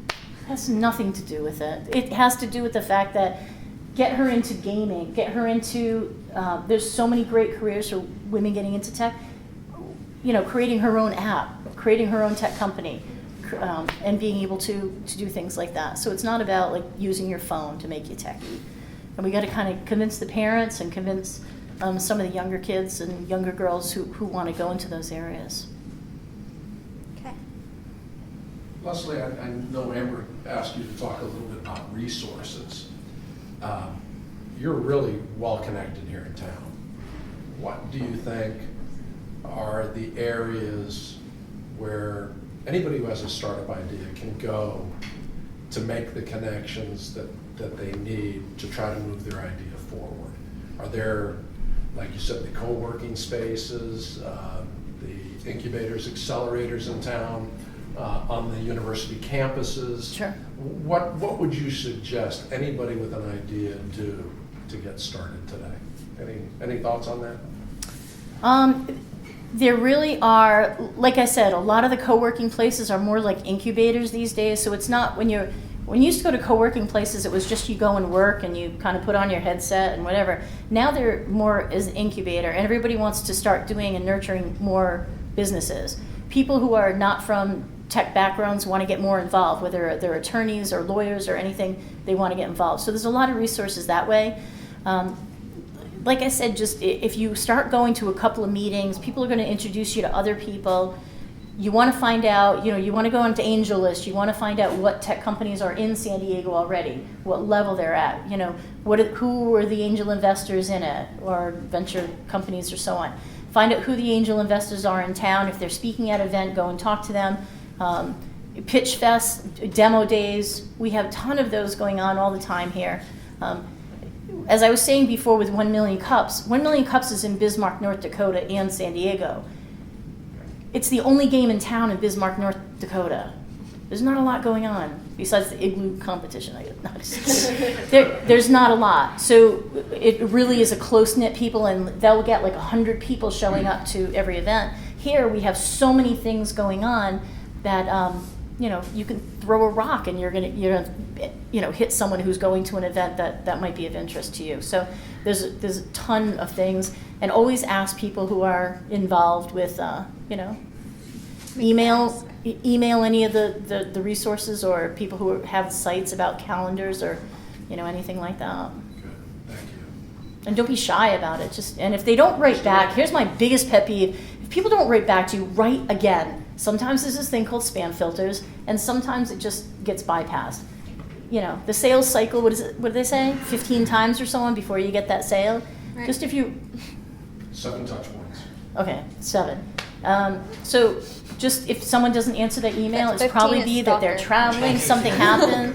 It has nothing to do with it. It has to do with the fact that get her into gaming, get her into, there's so many great careers for women getting into tech, creating her own app, creating her own tech company. And being able to do things like that. So it's not about using your phone to make you techie. And we got to kind of convince the parents and convince some of the younger kids and younger girls who want to go into those areas. Okay. Leslie, I know Amber asked you to talk a little bit about resources. You're really well connected here in town. What do you think are the areas where anybody who has a startup idea can go to make the connections that they need to try to move their idea forward? Are there, like you said, the co-working spaces, the incubators, accelerators in town, on the university campuses? Sure. What would you suggest anybody with an idea do to get started today? Any thoughts on that? There really are, like I said, a lot of the co-working places are more like incubators these days. So it's not when you used to go to co-working places, it was just you go and work and you kind of put on your headset and whatever. Now they're more as an incubator, and everybody wants to start doing and nurturing more businesses. People who are not from tech backgrounds want to get more involved, whether they're attorneys or lawyers or anything, they want to get involved. So there's a lot of resources that way. Like I said, just if you start going to a couple of meetings, people are going to introduce you to other people. You want to find out, you want to go into Angel List. You want to find out what tech companies are in San Diego already, what level they're at. Who are the angel investors in it, or venture companies or so on. Find out who the angel investors are in town. If they're speaking at an event, go and talk to them. Pitch Fest, demo days. We have a ton of those going on all the time here. As I was saying before with 1 Million Cups, 1 Million Cups is in Bismarck, North Dakota and San Diego. It's the only game in town in Bismarck, North Dakota. There's not a lot going on besides the igloo competition. There's not a lot. So it really is a close-knit people, and they'll get 100 people showing up to every event. Here we have so many things going on that you can throw a rock and you're gonna hit someone who's going to an event that might be of interest to you. So there's a ton of things, and always ask people who are involved with email any of the resources, or people who have sites about calendars or anything like that. Good, thank you. And don't be shy about it. And if they don't write back, here's my biggest pet peeve: if people don't write back to you, write again. Sometimes there's this thing called spam filters, and sometimes it just gets bypassed. The sales cycle, what do they say? 15 times or so on before you get that sale. Right. Just if you... 7 touch points. Okay, 7. So just if someone doesn't answer their email, That's it's probably 15 be is that they're stalker. traveling, something happened.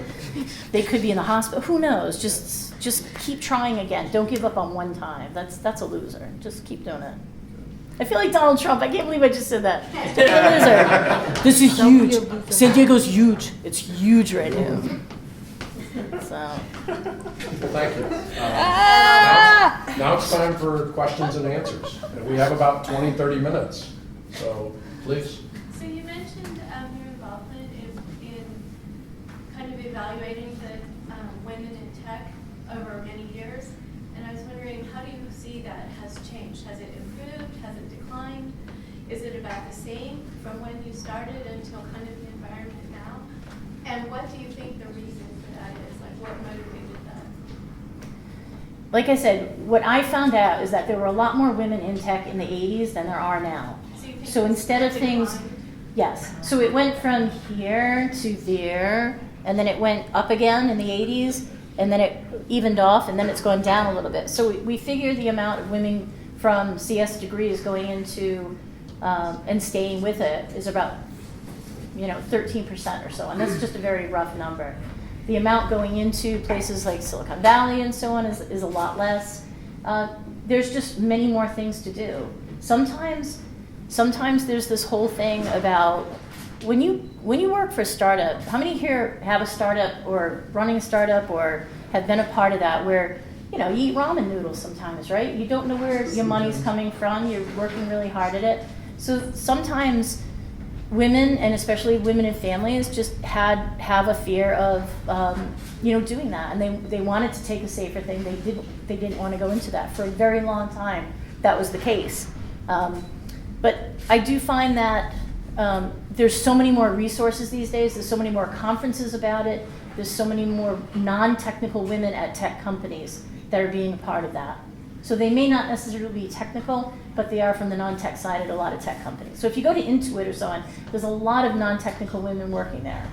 They could be in the hospital. Who knows? Just keep trying again. Don't give up on one time. That's a loser. Just keep doing it. I feel like Donald Trump. I can't believe I just said that. Loser. This is huge. San Diego's huge. It's huge right now. So, Well, thank you. Ah! Now it's time for questions and answers. And we have about 20, 30 minutes. So please. So you mentioned your involvement in kind of evaluating the women in tech over many years. And I was wondering, how do you see that has changed? Has it improved? Has it declined? Is it about the same from when you started until kind of the environment now? And what do you think the reason for that is? Like, what motivated that? like I said, what I found out is that there were a lot more women in tech in the 80s than there are now. So you think So it's instead of things, declined? yes. So it went from here to there, and then it went up again in the 80s, and then it evened off, and then it's going down a little bit. So we figure the amount of women from CS degrees going into and staying with it is about 13% or so, and that's just a very rough number. The amount going into places like Silicon Valley and so on is a lot less. There's just many more things to do. Sometimes there's this whole thing about when you work for a startup. How many here have a startup or running a startup or have been a part of that where you eat ramen noodles sometimes, right? You don't know where your money's coming from. You're working really hard at it. So sometimes women, and especially women in families, just have a fear of doing that, and they wanted to take a safer thing. They didn't want to go into that for a very long time. That was the case. But I do find that there's so many more resources these days. There's so many more conferences about it. There's so many more non-technical women at tech companies that are being a part of that. So they may not necessarily be technical, but they are from the non-tech side at a lot of tech companies. So if you go to Intuit or so on, there's a lot of non-technical women working there.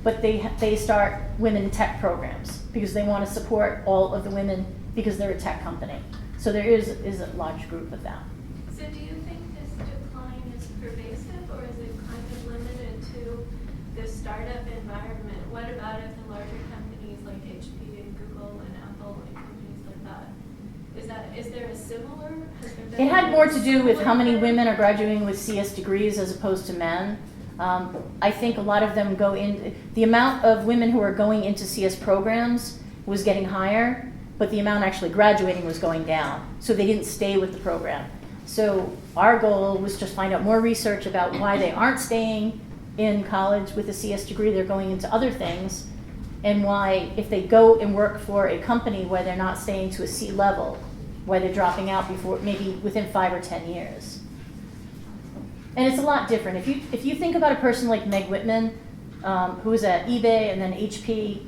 But they start women in tech programs because they want to support all of the women because they're a tech company. So there is a large group of that. So do you think this decline is pervasive, or is it kind of limited to the startup environment? What about at the larger companies like HP and Google and Apple and companies like that? Is there a similar? Has there been It had more to do with similar how many trend? women are graduating with CS degrees as opposed to men. I think a lot of them go in, the amount of women who are going into CS programs was getting higher, but the amount actually graduating was going down. So they didn't stay with the program. So our goal was just find out more research about why they aren't staying in college with a CS degree, they're going into other things, and why if they go and work for a company where they're not staying to a C level, why they're dropping out before maybe within 5 or 10 years. And it's a lot different. If you think about a person like Meg Whitman, who was at eBay and then HP,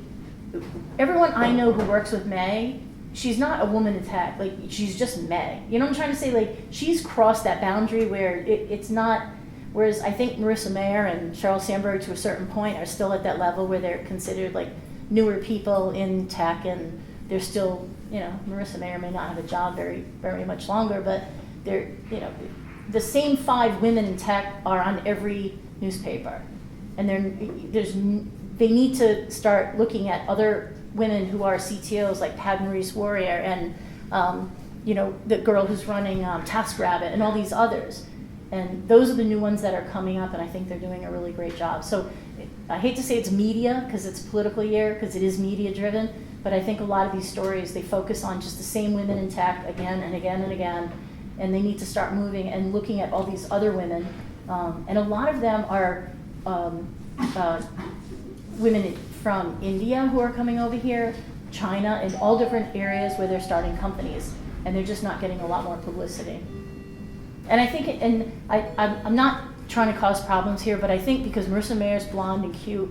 everyone I know who works with Meg, she's not a woman in tech. Like, she's just Meg. You know what I'm trying to say? Like, she's crossed that boundary where it's not. Whereas I think Marissa Mayer and Sheryl Sandberg, to a certain point, are still at that level where they're considered like newer people in tech, and they're still, Marissa Mayer may not have a job very, very much longer, but they're, the same 5 women in tech are on every newspaper, and they need to start looking at other women who are CTOs like Padmaurice Warrior and the girl who's running TaskRabbit and all these others. And those are the new ones that are coming up, and I think they're doing a really great job. So I hate to say it's media because it's political year, because it is media driven, but I think a lot of these stories, they focus on just the same women in tech again and again and again, and they need to start moving and looking at all these other women. And a lot of them are women from India who are coming over here, China, and all different areas where they're starting companies, and they're just not getting a lot more publicity. And I think, I'm not trying to cause problems here, but I think because Marissa Mayer's blonde and cute,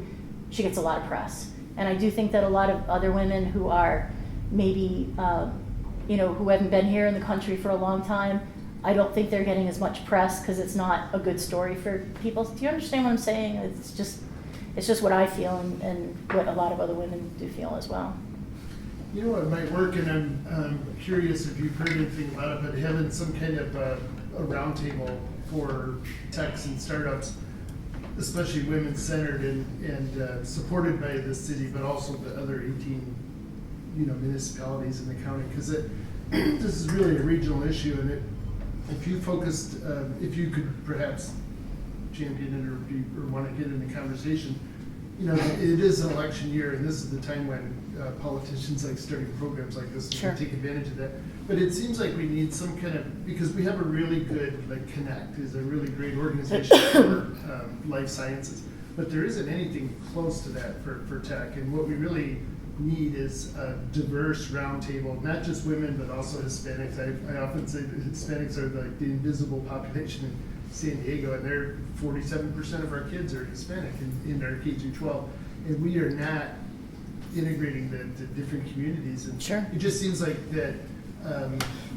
she gets a lot of press. And I do think that a lot of other women who are maybe, who haven't been here in the country for a long time, I don't think they're getting as much press because it's not a good story for people. Do you understand what I'm saying? It's just what I feel and what a lot of other women do feel as well. You know what might work, and I'm curious if you've heard anything about it, but having some kind of a roundtable for techs and startups, especially women-centered and supported by the city, but also the other 18, municipalities in the county, because this is really a regional issue, and if you focused, if you could perhaps champion it or want to get in the conversation, you know, it is an election year, and this is the time when politicians like starting programs like this Sure. and take advantage of that. But it seems like we need some kind of, because we have a really good, like Connect is a really great organization for life sciences, but there isn't anything close to that for tech. And what we really need is a diverse roundtable, not just women, but also Hispanics. I often say that Hispanics are like the invisible population in San Diego, and they're 47% of our kids are Hispanic in our K through 12, and we are not integrating the different communities. And Sure. it just seems like that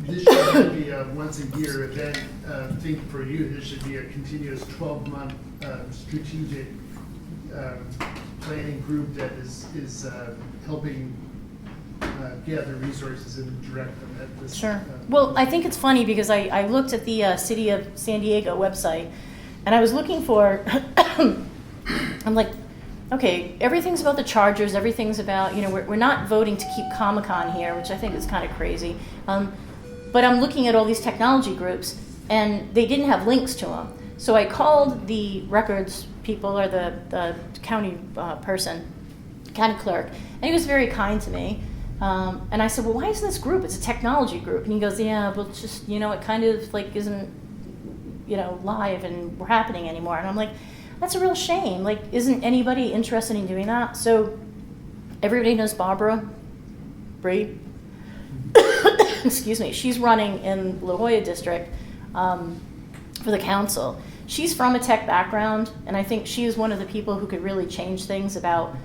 this should not be a once a year event thing for you. This should be a continuous 12-month strategic planning group that is helping gather resources and direct them at this. Sure. Well, I think it's funny because I looked at the City of San Diego website, and I was looking for, I'm like, okay, everything's about the Chargers, everything's about, we're not voting to keep Comic-Con here, which I think is kind of crazy. But I'm looking at all these technology groups, and they didn't have links to them. So I called the records people, or the county person, county clerk, and he was very kind to me. And I said, well, why isn't this group? It's a technology group. And he goes, yeah, but it's just, it kind of like isn't, live and happening anymore. And I'm like, that's a real shame. Like, isn't anybody interested in doing that? So everybody knows Barbara Bree. Excuse me. She's running in La Jolla District for the council. She's from a tech background, and I think she is one of the people who could really change things about,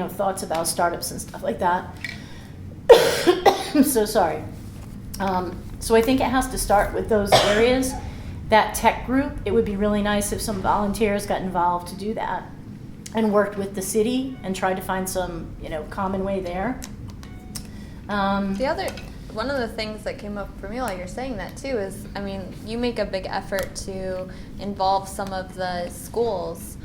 thoughts about startups and stuff like that. I'm so sorry. So I think it has to start with those areas. That tech group, it would be really nice if some volunteers got involved to do that and worked with the city and tried to find some, common way there. One of the things that came up for me while you're saying that too is, you make a big effort to involve some of the schools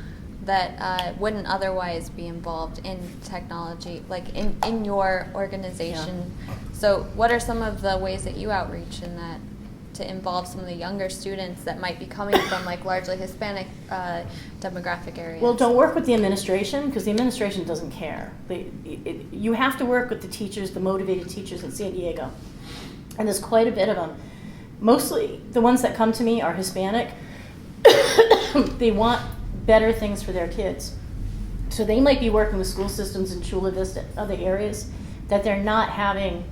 that wouldn't otherwise be involved in technology, like in your organization. Yeah. So what are some of the ways that you outreach in that to involve some of the younger students that might be coming from like largely Hispanic demographic areas? Well, don't work with the administration, because the administration doesn't care. You have to work with the teachers, the motivated teachers in San Diego. And there's quite a bit of them. Mostly the ones that come to me are Hispanic. They want better things for their kids. So they might be working with school systems in Chula Vista, other areas, that they're not having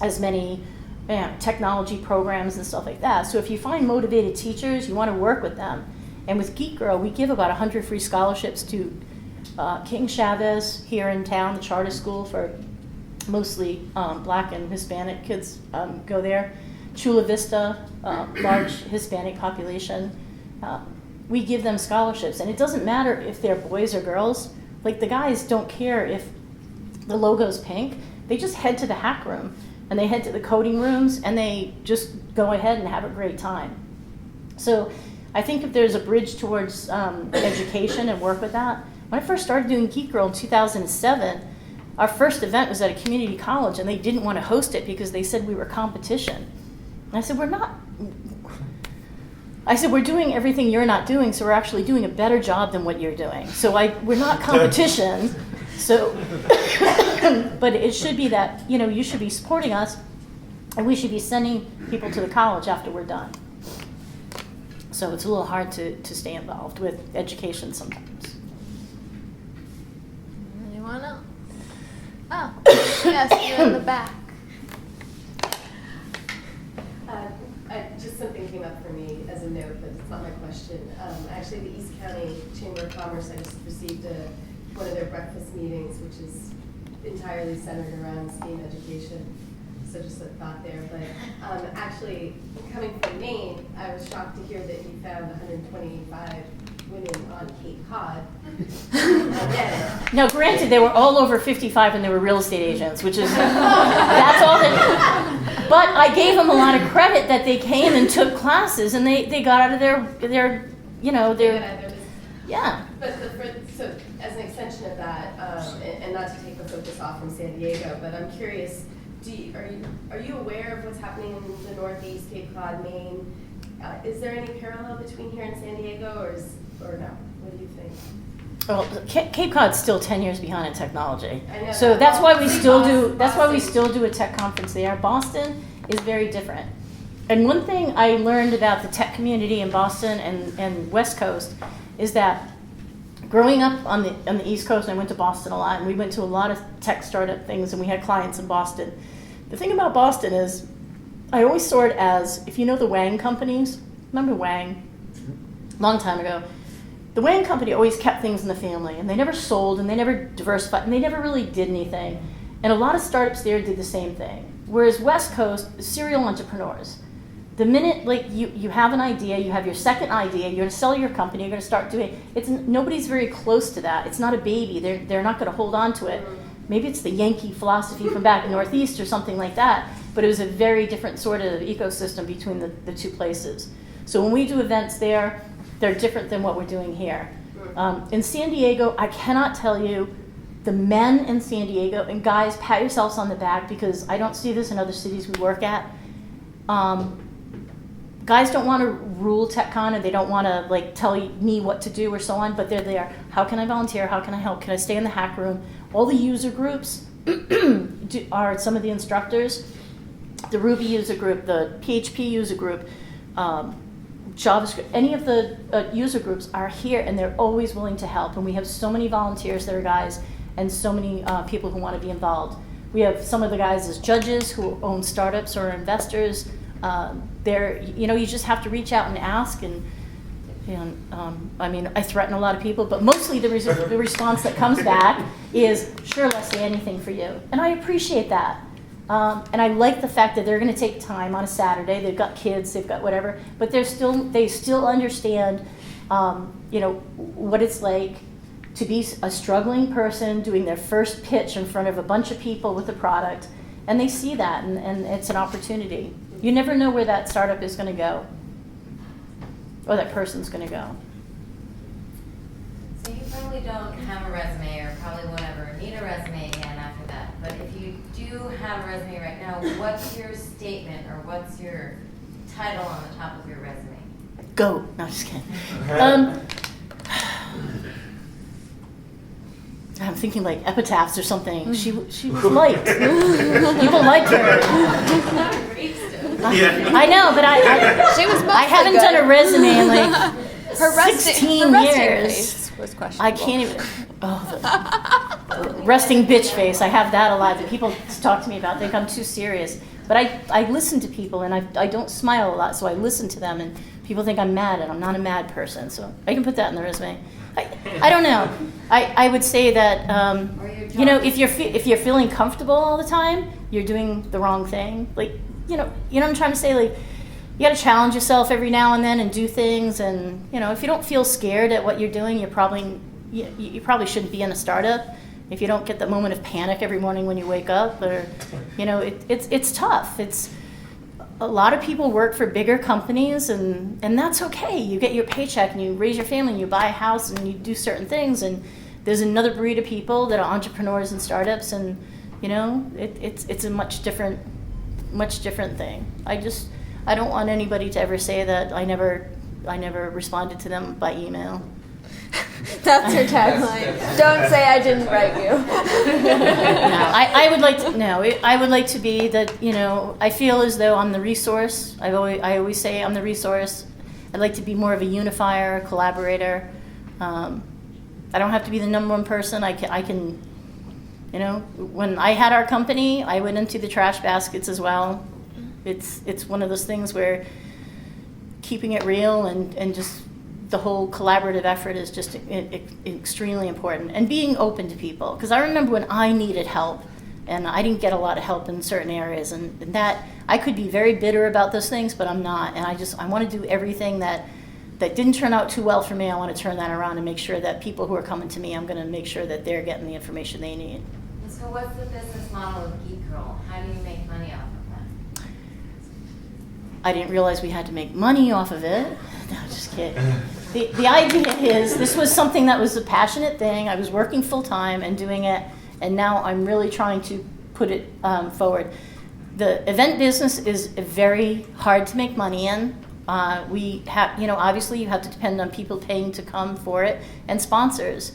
as many technology programs and stuff like that. So if you find motivated teachers, you want to work with them. And with Geek Girl, we give about 100 free scholarships to King Chavez here in town, the charter school for mostly Black and Hispanic kids go there. Chula Vista, large Hispanic population. We give them scholarships, and it doesn't matter if they're boys or girls. Like, the guys don't care if the logo's pink. They just head to the hack room, and they head to the coding rooms, and they just go ahead and have a great time. So I think if there's a bridge towards education and work with that. When I first started doing Geek Girl in 2007, our first event was at a community college, and they didn't want to host it because they said we were competition. And I said, we're not. I said, we're doing everything you're not doing, so we're actually doing a better job than what you're doing. So we're not competition. So, but it should be that, you should be supporting us, and we should be sending people to the college after we're done. So it's a little hard to stay involved with education sometimes. Anyone else? Oh, yes, you're in the back. Just something came up for me as a note, but it's not my question. Actually, the East County Chamber of Commerce, I just received one of their breakfast meetings, which is entirely centered around STEAM education. So just a thought there. But actually, coming from Maine, I was shocked to hear that you found 125 women on Cape Cod. Now, granted, they were all over 55 and they were real estate agents, which is, that's all that. But I gave them a lot of credit that they came and took classes, and they got out of their yeah. But so as an extension of that, and not to take the focus off from San Diego, but I'm curious, are you aware of what's happening in the Northeast, Cape Cod, Maine? Is there any parallel between here and San Diego, or no? What do you think? Well, Cape Cod's still 10 years behind in technology. I know So that. that's why we Boston- still do, that's why we Boston. still do a tech conference there. Boston is very different. And one thing I learned about the tech community in Boston and West Coast is that growing up on the East Coast, I went to Boston a lot, and we went to a lot of tech startup things, and we had clients in Boston. The thing about Boston is I always saw it as, if you know the Wang companies, remember Wang? Long time ago. The Wang company always kept things in the family, and they never sold, and they never diversified, and they never really did anything. And a lot of startups there did the same thing. Whereas West Coast, serial entrepreneurs. The minute like you have an idea, you have your second idea, you're going to sell your company, you're going to start doing it's nobody's very close to that. It's not a baby. They're not going to hold on to it. Maybe it's the Yankee philosophy from back in Northeast or something like that. But it was a very different sort of ecosystem between the two places. So when we do events there, they're different than what we're doing here. In San Diego, I cannot tell you, the men in San Diego, and guys, pat yourselves on the back, because I don't see this in other cities we work at. Guys don't want to rule TechCon, and they don't want to like tell me what to do or so on, but they're there. How can I volunteer? How can I help? Can I stay in the hack room? All the user groups are some of the instructors. The Ruby user group, the PHP user group, JavaScript, any of the user groups are here, and they're always willing to help. And we have so many volunteers that are guys, and so many people who want to be involved. We have some of the guys as judges who own startups or investors. You just have to reach out and ask. I mean, I threaten a lot of people, but mostly the response that comes back is, sure, Leslie, anything for you. And I appreciate that. And I like the fact that they're going to take time on a Saturday. They've got kids, they've got whatever, but they still understand, what it's like to be a struggling person doing their first pitch in front of a bunch of people with a product, and they see that, and it's an opportunity. You never know where that startup is going to go, or that person's going to go. So you probably don't have a resume, or probably won't ever need a resume again after that. But if you do have a resume right now, what's your statement, or what's your title on the top of your resume? Go. No, just kidding. I'm thinking like epitaphs or something. She was liked. People liked her. Not a gravestone. I know, but She was mostly I haven't good. done a resume in like Her resting 16 resting years. face was questionable. I can't even. The resting bitch face. I have that a lot that people talk to me about. Think I'm too serious. But I listen to people, and I don't smile a lot, so I listen to them, and people think I'm mad, and I'm not a mad person. So I can put that in the resume. I don't know. I would say that if you're feeling comfortable all the time, you're doing the wrong thing. Like you know what I'm trying to say. Like you got to challenge yourself every now and then and do things. And if you don't feel scared at what you're doing, you probably shouldn't be in a startup. If you don't get the moment of panic every morning when you wake up, or it's tough. It's a lot of people work for bigger companies, and that's okay. You get your paycheck, and you raise your family, and you buy a house, and you do certain things. And there's another breed of people that are entrepreneurs and startups, and it's a much different thing. I don't want anybody to ever say that I never responded to them by email. That's your tagline. Don't say I didn't write you. No, I would like to. No, I would like to be that. I feel as though I'm the resource. I always say I'm the resource. I'd like to be more of a unifier, collaborator. I don't have to be the number one person. I can. When I had our company, I went into the trash baskets as well. It's one of those things where keeping it real and just. The whole collaborative effort is just extremely important, and being open to people. Because I remember when I needed help, and I didn't get a lot of help in certain areas, and that I could be very bitter about those things, but I'm not. And I want to do everything that didn't turn out too well for me. I want to turn that around and make sure that people who are coming to me, I'm going to make sure that they're getting the information they need. So what's the business model of Geek Girl? How do you make money off of that? I didn't realize we had to make money off of it. No, just kidding. The idea is, this was something that was a passionate thing. I was working full time and doing it, and now I'm really trying to put it forward. The event business is very hard to make money in. We have, obviously you have to depend on people paying to come for it and sponsors.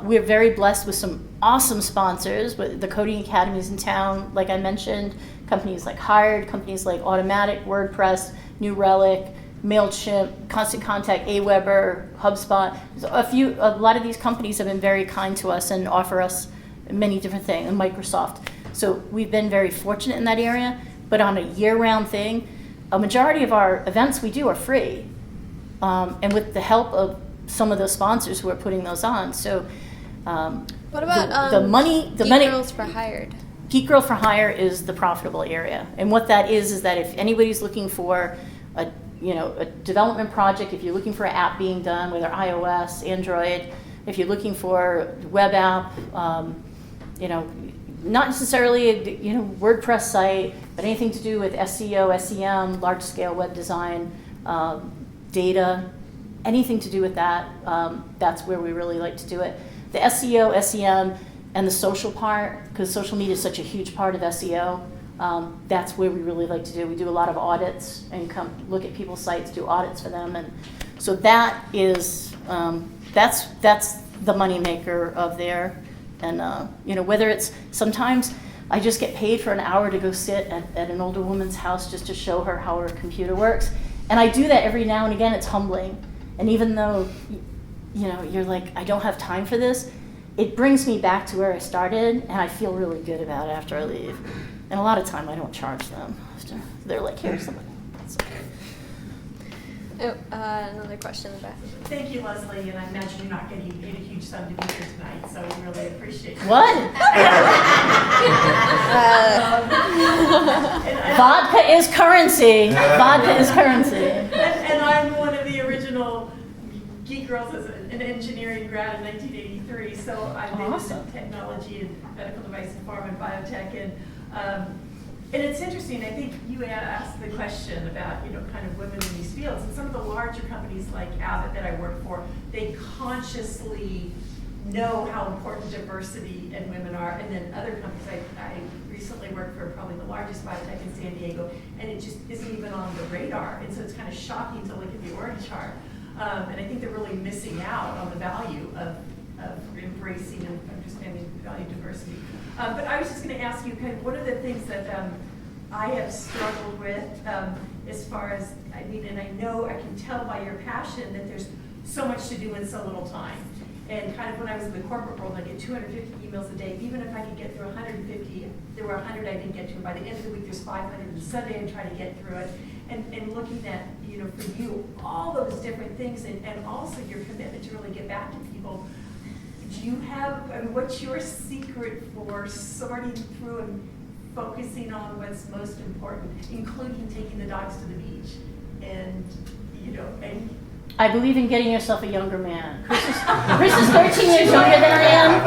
We're very blessed with some awesome sponsors, with the coding academies in town, like I mentioned, companies like Hired, companies like Automatic, WordPress, New Relic, MailChimp, Constant Contact, Aweber, HubSpot. A lot of these companies have been very kind to us and offer us many different things, and Microsoft. So we've been very fortunate in that area, but on a year-round thing, a majority of our events we do are free. And with the help of some of those sponsors who are putting those on. So What about the money Girls for Hired? Geek Girl for Hire is the profitable area. And what that is that if anybody's looking for a development project, if you're looking for an app being done, whether iOS, Android, if you're looking for a web app, not necessarily a WordPress site, but anything to do with SEO, SEM, large scale web design, data, anything to do with that, that's where we really like to do it. The SEO, SEM, and the social part, because social media is such a huge part of SEO, that's where we really like to do. We do a lot of audits and come look at people's sites, do audits for them, and so that is that's the money maker of there. And whether it's sometimes I just get paid for an hour to go sit at an older woman's house just to show her how her computer works, and I do that every now and again. It's humbling, and even though you're like, I don't have time for this, it brings me back to where I started, and I feel really good about it after I leave. And a lot of time I don't charge them. They're like, here's something. Oh, another question in the back. Thank you, Leslie, and I imagine you're not getting paid a huge sum to be here tonight, so we really appreciate it. What? Vodka is currency. Vodka is currency. And I'm one of the original Geek Girls as an engineering grad in 1983, so I've been Awesome. in technology and medical device and pharma and biotech, and it's interesting. I think you asked the question about kind of women in these fields, and some of the larger companies like Abbott that I work for, they consciously know how important diversity and women are, and then other companies, I recently worked for probably the largest biotech in San Diego, and it just isn't even on the radar, and so it's kind of shocking to look at the org chart, and I think they're really missing out on the value of embracing and understanding the value of diversity. But I was just going to ask you kind of one of the things that I have struggled with as far as, and I know I can tell by your passion that there's so much to do in so little time. And kind of when I was in the corporate world, I get 250 emails a day. Even if I could get through 150, if there were 100 I didn't get to, by the end of the week there's 500, and Sunday I try to get through it. And looking at, for you, all those different things, and also your commitment to really get back to people. Do you have, what's your secret for sorting through and focusing on what's most important, including taking the dogs to the beach? And, I believe in getting yourself a younger man. Chris is 13 years younger than I am.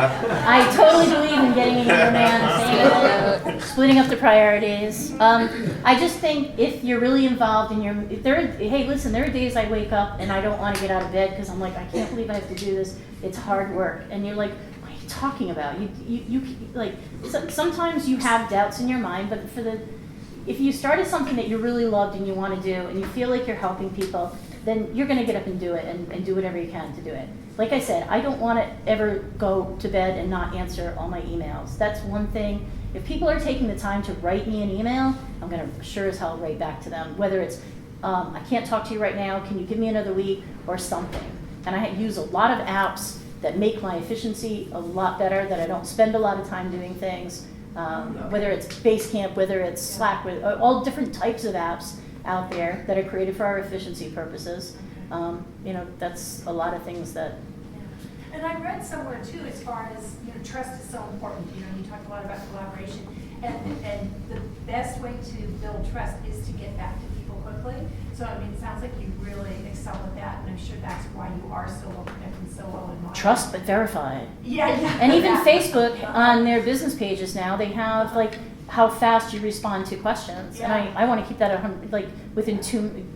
I totally believe in getting a younger man, splitting up the priorities. I just think if you're really involved in hey, listen, there are days I wake up and I don't want to get out of bed because I'm like, I can't believe I have to do this. It's hard work. And you're like, what are you talking about? Sometimes you have doubts in your mind, but if you started something that you really loved and you want to do and you feel like you're helping people, then you're going to get up and do it and do whatever you can to do it. Like I said, I don't want to ever go to bed and not answer all my emails. That's one thing. If people are taking the time to write me an email, I'm going to sure as hell write back to them, whether it's, I can't talk to you right now, can you give me another week, or something. And I use a lot of apps that make my efficiency a lot better, that I don't spend a lot of time doing things, whether it's Basecamp, whether it's Slack, all different types of apps out there that are created for our efficiency purposes. That's a lot of things that. And I read somewhere too, as far as trust is so important. You talk a lot about collaboration, and the best way to build trust is to get back to people quickly. So it sounds like you really excel at that, and I'm sure that's why you are so well connected and so well in mind. Trust but verified. Yeah. And even Facebook on their business pages now, they have how fast you respond to questions. Yeah. And I want to keep that within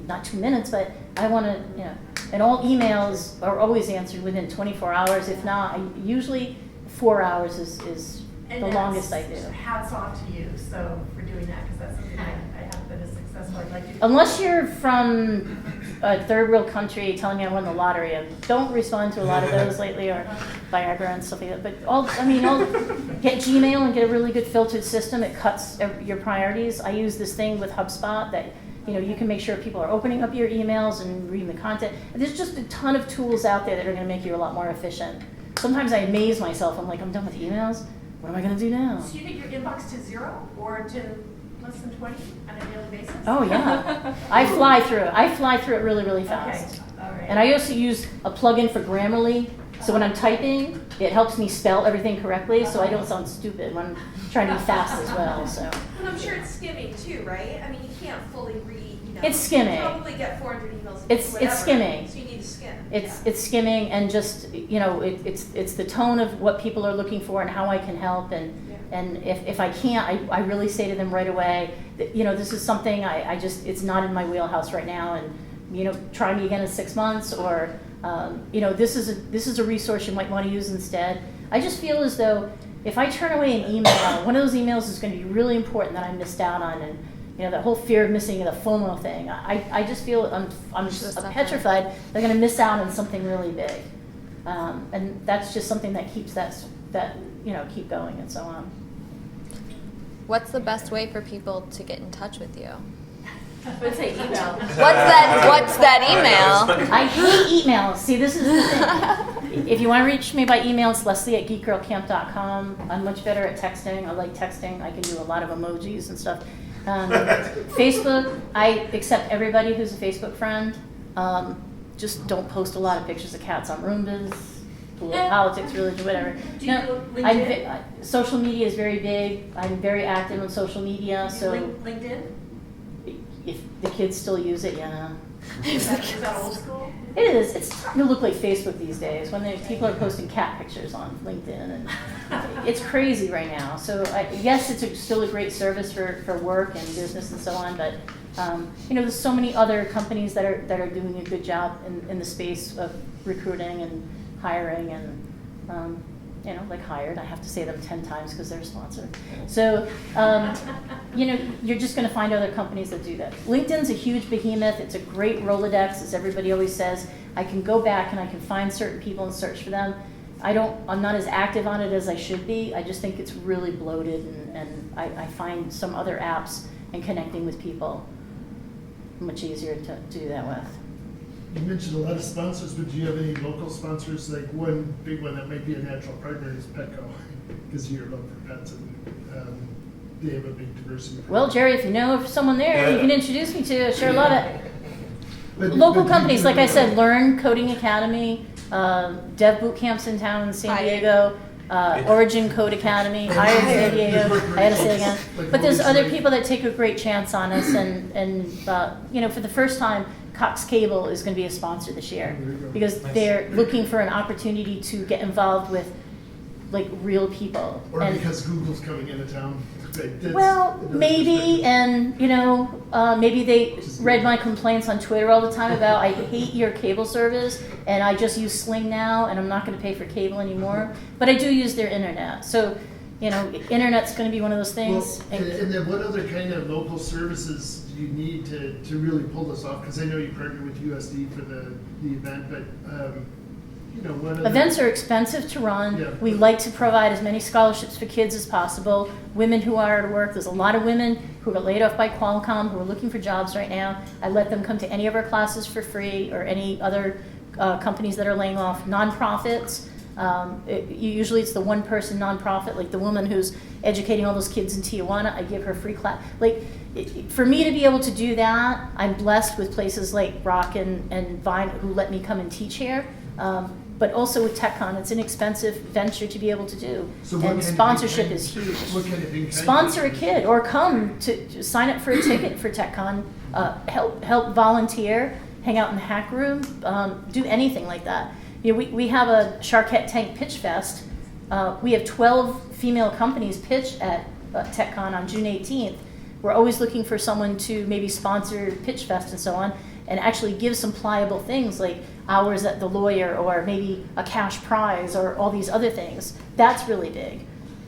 not 2 minutes, but I want to, and all emails are always answered within 24 hours. If not, usually 4 hours is And the that's longest I do. Hats off to you, so for doing that, because that's something I haven't been as successful. I'd like to. Unless you're from a third world country telling me I won the lottery, I don't respond to a lot of those lately, or Viagra and stuff like that. But I'll get Gmail and get a really good filtered system. It cuts your priorities. I use this thing with HubSpot that you can make sure people are opening up your emails and reading the content. And there's just a ton of tools out there that are going to make you a lot more efficient. Sometimes I amaze myself. I'm like, I'm done with emails. What am I going to do now? So you get your inbox to 0 or to less than 20 on a daily basis? Oh yeah, I fly through it. I fly through it really, really fast. Okay, all right. And I also use a plugin for Grammarly, so when I'm typing, it helps me spell everything correctly, so I don't sound stupid when I'm trying to be fast as well. So But I'm sure it's skimming too, right? I mean, you can't fully read, It's skimming. You probably get 400 emails. It's whatever, skimming. So you need to skim. it's skimming, and just it's the tone of what people are looking for and how I can help, and if I can't, I really say to them right away that, this is something I just, it's not in my wheelhouse right now, and try me again in 6 months, or this is a resource you might want to use instead. I just feel as though if I turn away an email, one of those emails is going to be really important that I missed out on, and that whole fear of missing, the FOMO thing. I just feel I'm just petrified they're going to miss out on something really big, and that's just something that keeps that keep going and so on. What's the best way for people to get in touch with you? I would say email. What's that email? I hate emails. See, this is the thing. If you want to reach me by email, it's leslie@geekgirlcamp.com. I'm much better at texting. I like texting. I can do a lot of emojis and stuff. Facebook, I accept everybody who's a Facebook friend. Just don't post a lot of pictures of cats on Roombas, politics, religion, whatever. Do you do LinkedIn? Social media is very big. I'm very active on social media. So LinkedIn? if the kids still use it, yeah. Is that old school? It is. It's starting to look like Facebook these days when people are posting cat pictures on LinkedIn, and it's crazy right now. So yes, it's still a great service for work and business and so on, but there's so many other companies that are doing a good job in the space of recruiting and hiring, and like Hired. I have to say them 10 times because they're a sponsor. So you're just going to find other companies that do that. LinkedIn's a huge behemoth. It's a great Rolodex, as everybody always says. I can go back and I can find certain people and search for them. I'm not as active on it as I should be. I just think it's really bloated, and I find some other apps and connecting with people much easier to do that with. You mentioned a lot of sponsors, but do you have any local sponsors? Like one big one that might be a natural partner is Petco, because of your love for pets, and they have a big diversity. Well, Jerry, if you know of someone there you can introduce me to, I sure love it. But Local do companies, you like I do- said, Learn Coding Academy, Dev Boot Camps in town in San Diego, Origin Code Academy, Hired San Diego, I had to say it again. But there's other people that take a great chance on us, and for the first time, Cox Cable is going to be a sponsor this year, There you go. because they're looking for an opportunity to get involved with like real people. Or And- because Google's coming into town. well, maybe, and maybe they read my complaints on Twitter all the time about I hate your cable service, and I just use Sling now, and I'm not going to pay for cable anymore. But I do use their internet, so internet's going to be one of those things. Well, and then what other kind of local services do you need to really pull this off? Because I know you partnered with USD for the event, but what other... Events are expensive to run. Yeah. We like to provide as many scholarships for kids as possible. Women who are out of work, there's a lot of women who got laid off by Qualcomm who are looking for jobs right now. I let them come to any of our classes for free, or any other companies that are laying off. Nonprofits, usually it's the one-person nonprofit, like the woman who's educating all those kids in Tijuana. I give her free class. For me to be able to do that, I'm blessed with places like Rock and Vine who let me come and teach here. But also with TechCon, it's an expensive venture to be able to do. So what And kind of sponsorship in-kind- is huge. What kind of in-kind- Sponsor a kid, or come to sign up for a ticket for TechCon, help volunteer, hang out in the hack room, do anything like that. We have a Shark Tank Pitch Fest. We have 12 female companies pitch at TechCon on June 18th. We're always looking for someone to maybe sponsor Pitch Fest and so on, and actually give some pliable things like hours at the lawyer, or maybe a cash prize, or all these other things. That's really big.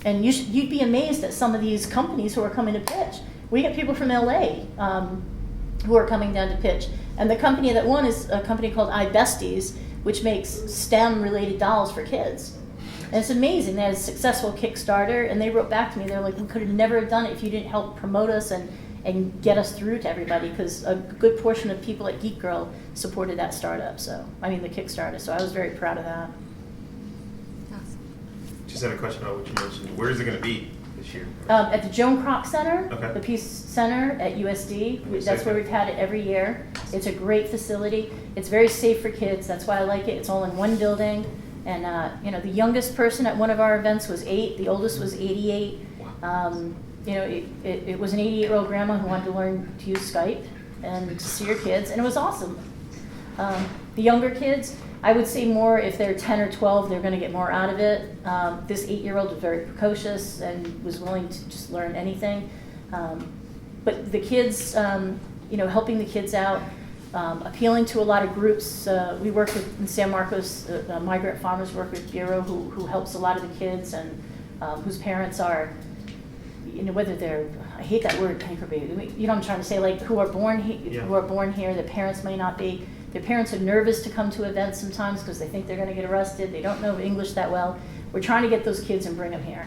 And you'd be amazed at some of these companies who are coming to pitch. We get people from LA who are coming down to pitch. And the company that won is a company called iBesties, which makes STEM-related dolls for kids. And it's amazing. They had a successful Kickstarter, and they wrote back to me. They're like, we could have never done it if you didn't help promote us and get us through to everybody, because a good portion of people at Geek Girl supported that startup. So, I mean, the Kickstarter. So I was very proud of that. Just had a question about what you mentioned. Where is it going to be this year? At the Joan Kroc Center, Okay. the Peace Center at USD. That's where we've had it every year. It's a great facility. It's very safe for kids. That's why I like it. It's all in one building. And the youngest person at one of our events was 8. The oldest was 88. It was an 88-year-old grandma who wanted to learn to use Skype and to see her kids, and it was awesome. The younger kids, I would say more if they're 10 or 12, they're going to get more out of it. This 8-year-old was very precocious and was willing to just learn anything. But the kids, helping the kids out, appealing to a lot of groups. We work with in San Marcos, Migrant Farmers Work with Bureau, who helps a lot of the kids and whose parents are, whether they're, I hate that word, paper baby. You know what I'm trying to say, like who are born here, their parents may not be. Their parents are nervous to come to events sometimes because they think they're going to get arrested. They don't know English that well. We're trying to get those kids and bring them here.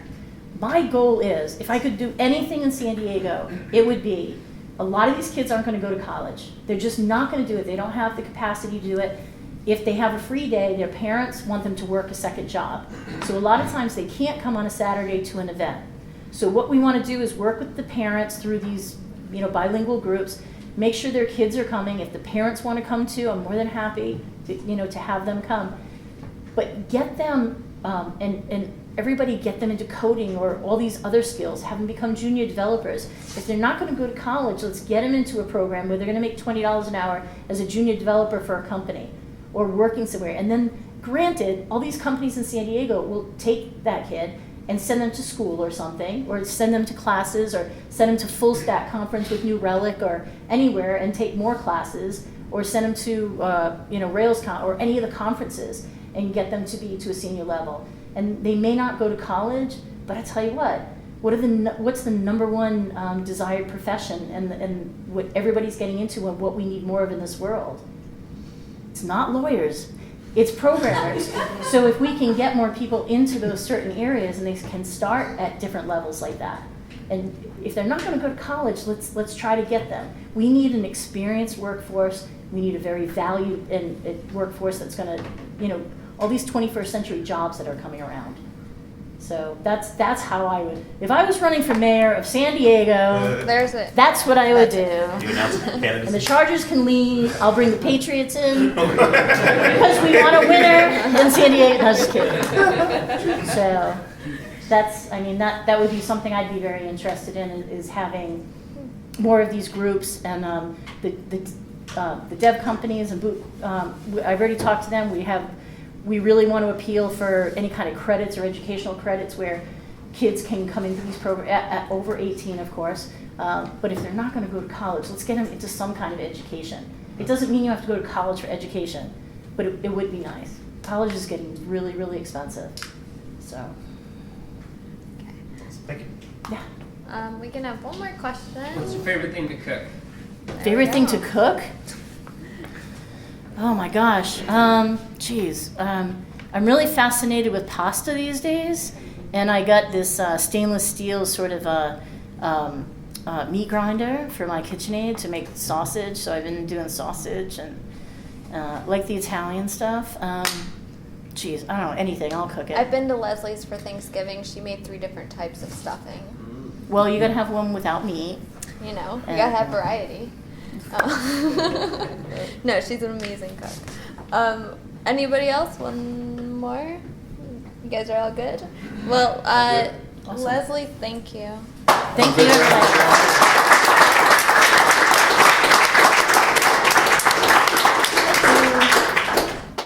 My goal is, if I could do anything in San Diego, it would be, a lot of these kids aren't going to go to college. They're just not going to do it. They don't have the capacity to do it. If they have a free day, their parents want them to work a second job. So a lot of times they can't come on a Saturday to an event. So what we want to do is work with the parents through these, bilingual groups, make sure their kids are coming. If the parents want to come too, I'm more than happy to have them come. But get them, and everybody get them into coding or all these other skills, have them become junior developers. If they're not going to go to college, let's get them into a program where they're going to make $20 an hour as a junior developer for a company or working somewhere. And then, granted, all these companies in San Diego will take that kid and send them to school or something, or send them to classes, or send them to Full Stack Conference with New Relic or anywhere and take more classes, or send them to RailsCon or any of the conferences and get them to be to a senior level. And they may not go to college, but I tell you what's the number one desired profession and what everybody's getting into and what we need more of in this world? It's not lawyers. It's programmers. So if we can get more people into those certain areas and they can start at different levels like that. And if they're not going to go to college, let's try to get them. We need an experienced workforce. We need a very valued workforce that's going to, all these 21st century jobs that are coming around. So that's how I would, if I was running for mayor of San Diego, There's it. that's what I would do. You announce your candidacy? And the Chargers can leave. I'll bring the Patriots in because we want a winner in San Diego. No, just kidding. So that would be something I'd be very interested in, is having more of these groups and the dev companies and I've already talked to them. We really want to appeal for any kind of credits or educational credits where kids can come into these programs at over 18, of course. But if they're not going to go to college, let's get them into some kind of education. It doesn't mean you have to go to college for education, but it would be nice. College is getting really, really expensive. So, Thank you. yeah. We can have one more question. What's your favorite thing to cook? Favorite thing to cook? Oh my gosh. Geez. I'm really fascinated with pasta these days, and I got this stainless steel sort of meat grinder for my KitchenAid to make sausage. So I've been doing sausage and like the Italian stuff. Geez, I don't know, anything. I'll cook it. I've been to Leslie's for Thanksgiving. She made 3 different types of stuffing. Well, you gotta have one without meat. You gotta have variety. No, she's an amazing cook. Anybody else? One more? You guys are all good? Well, Awesome. Leslie, thank you. Thank you.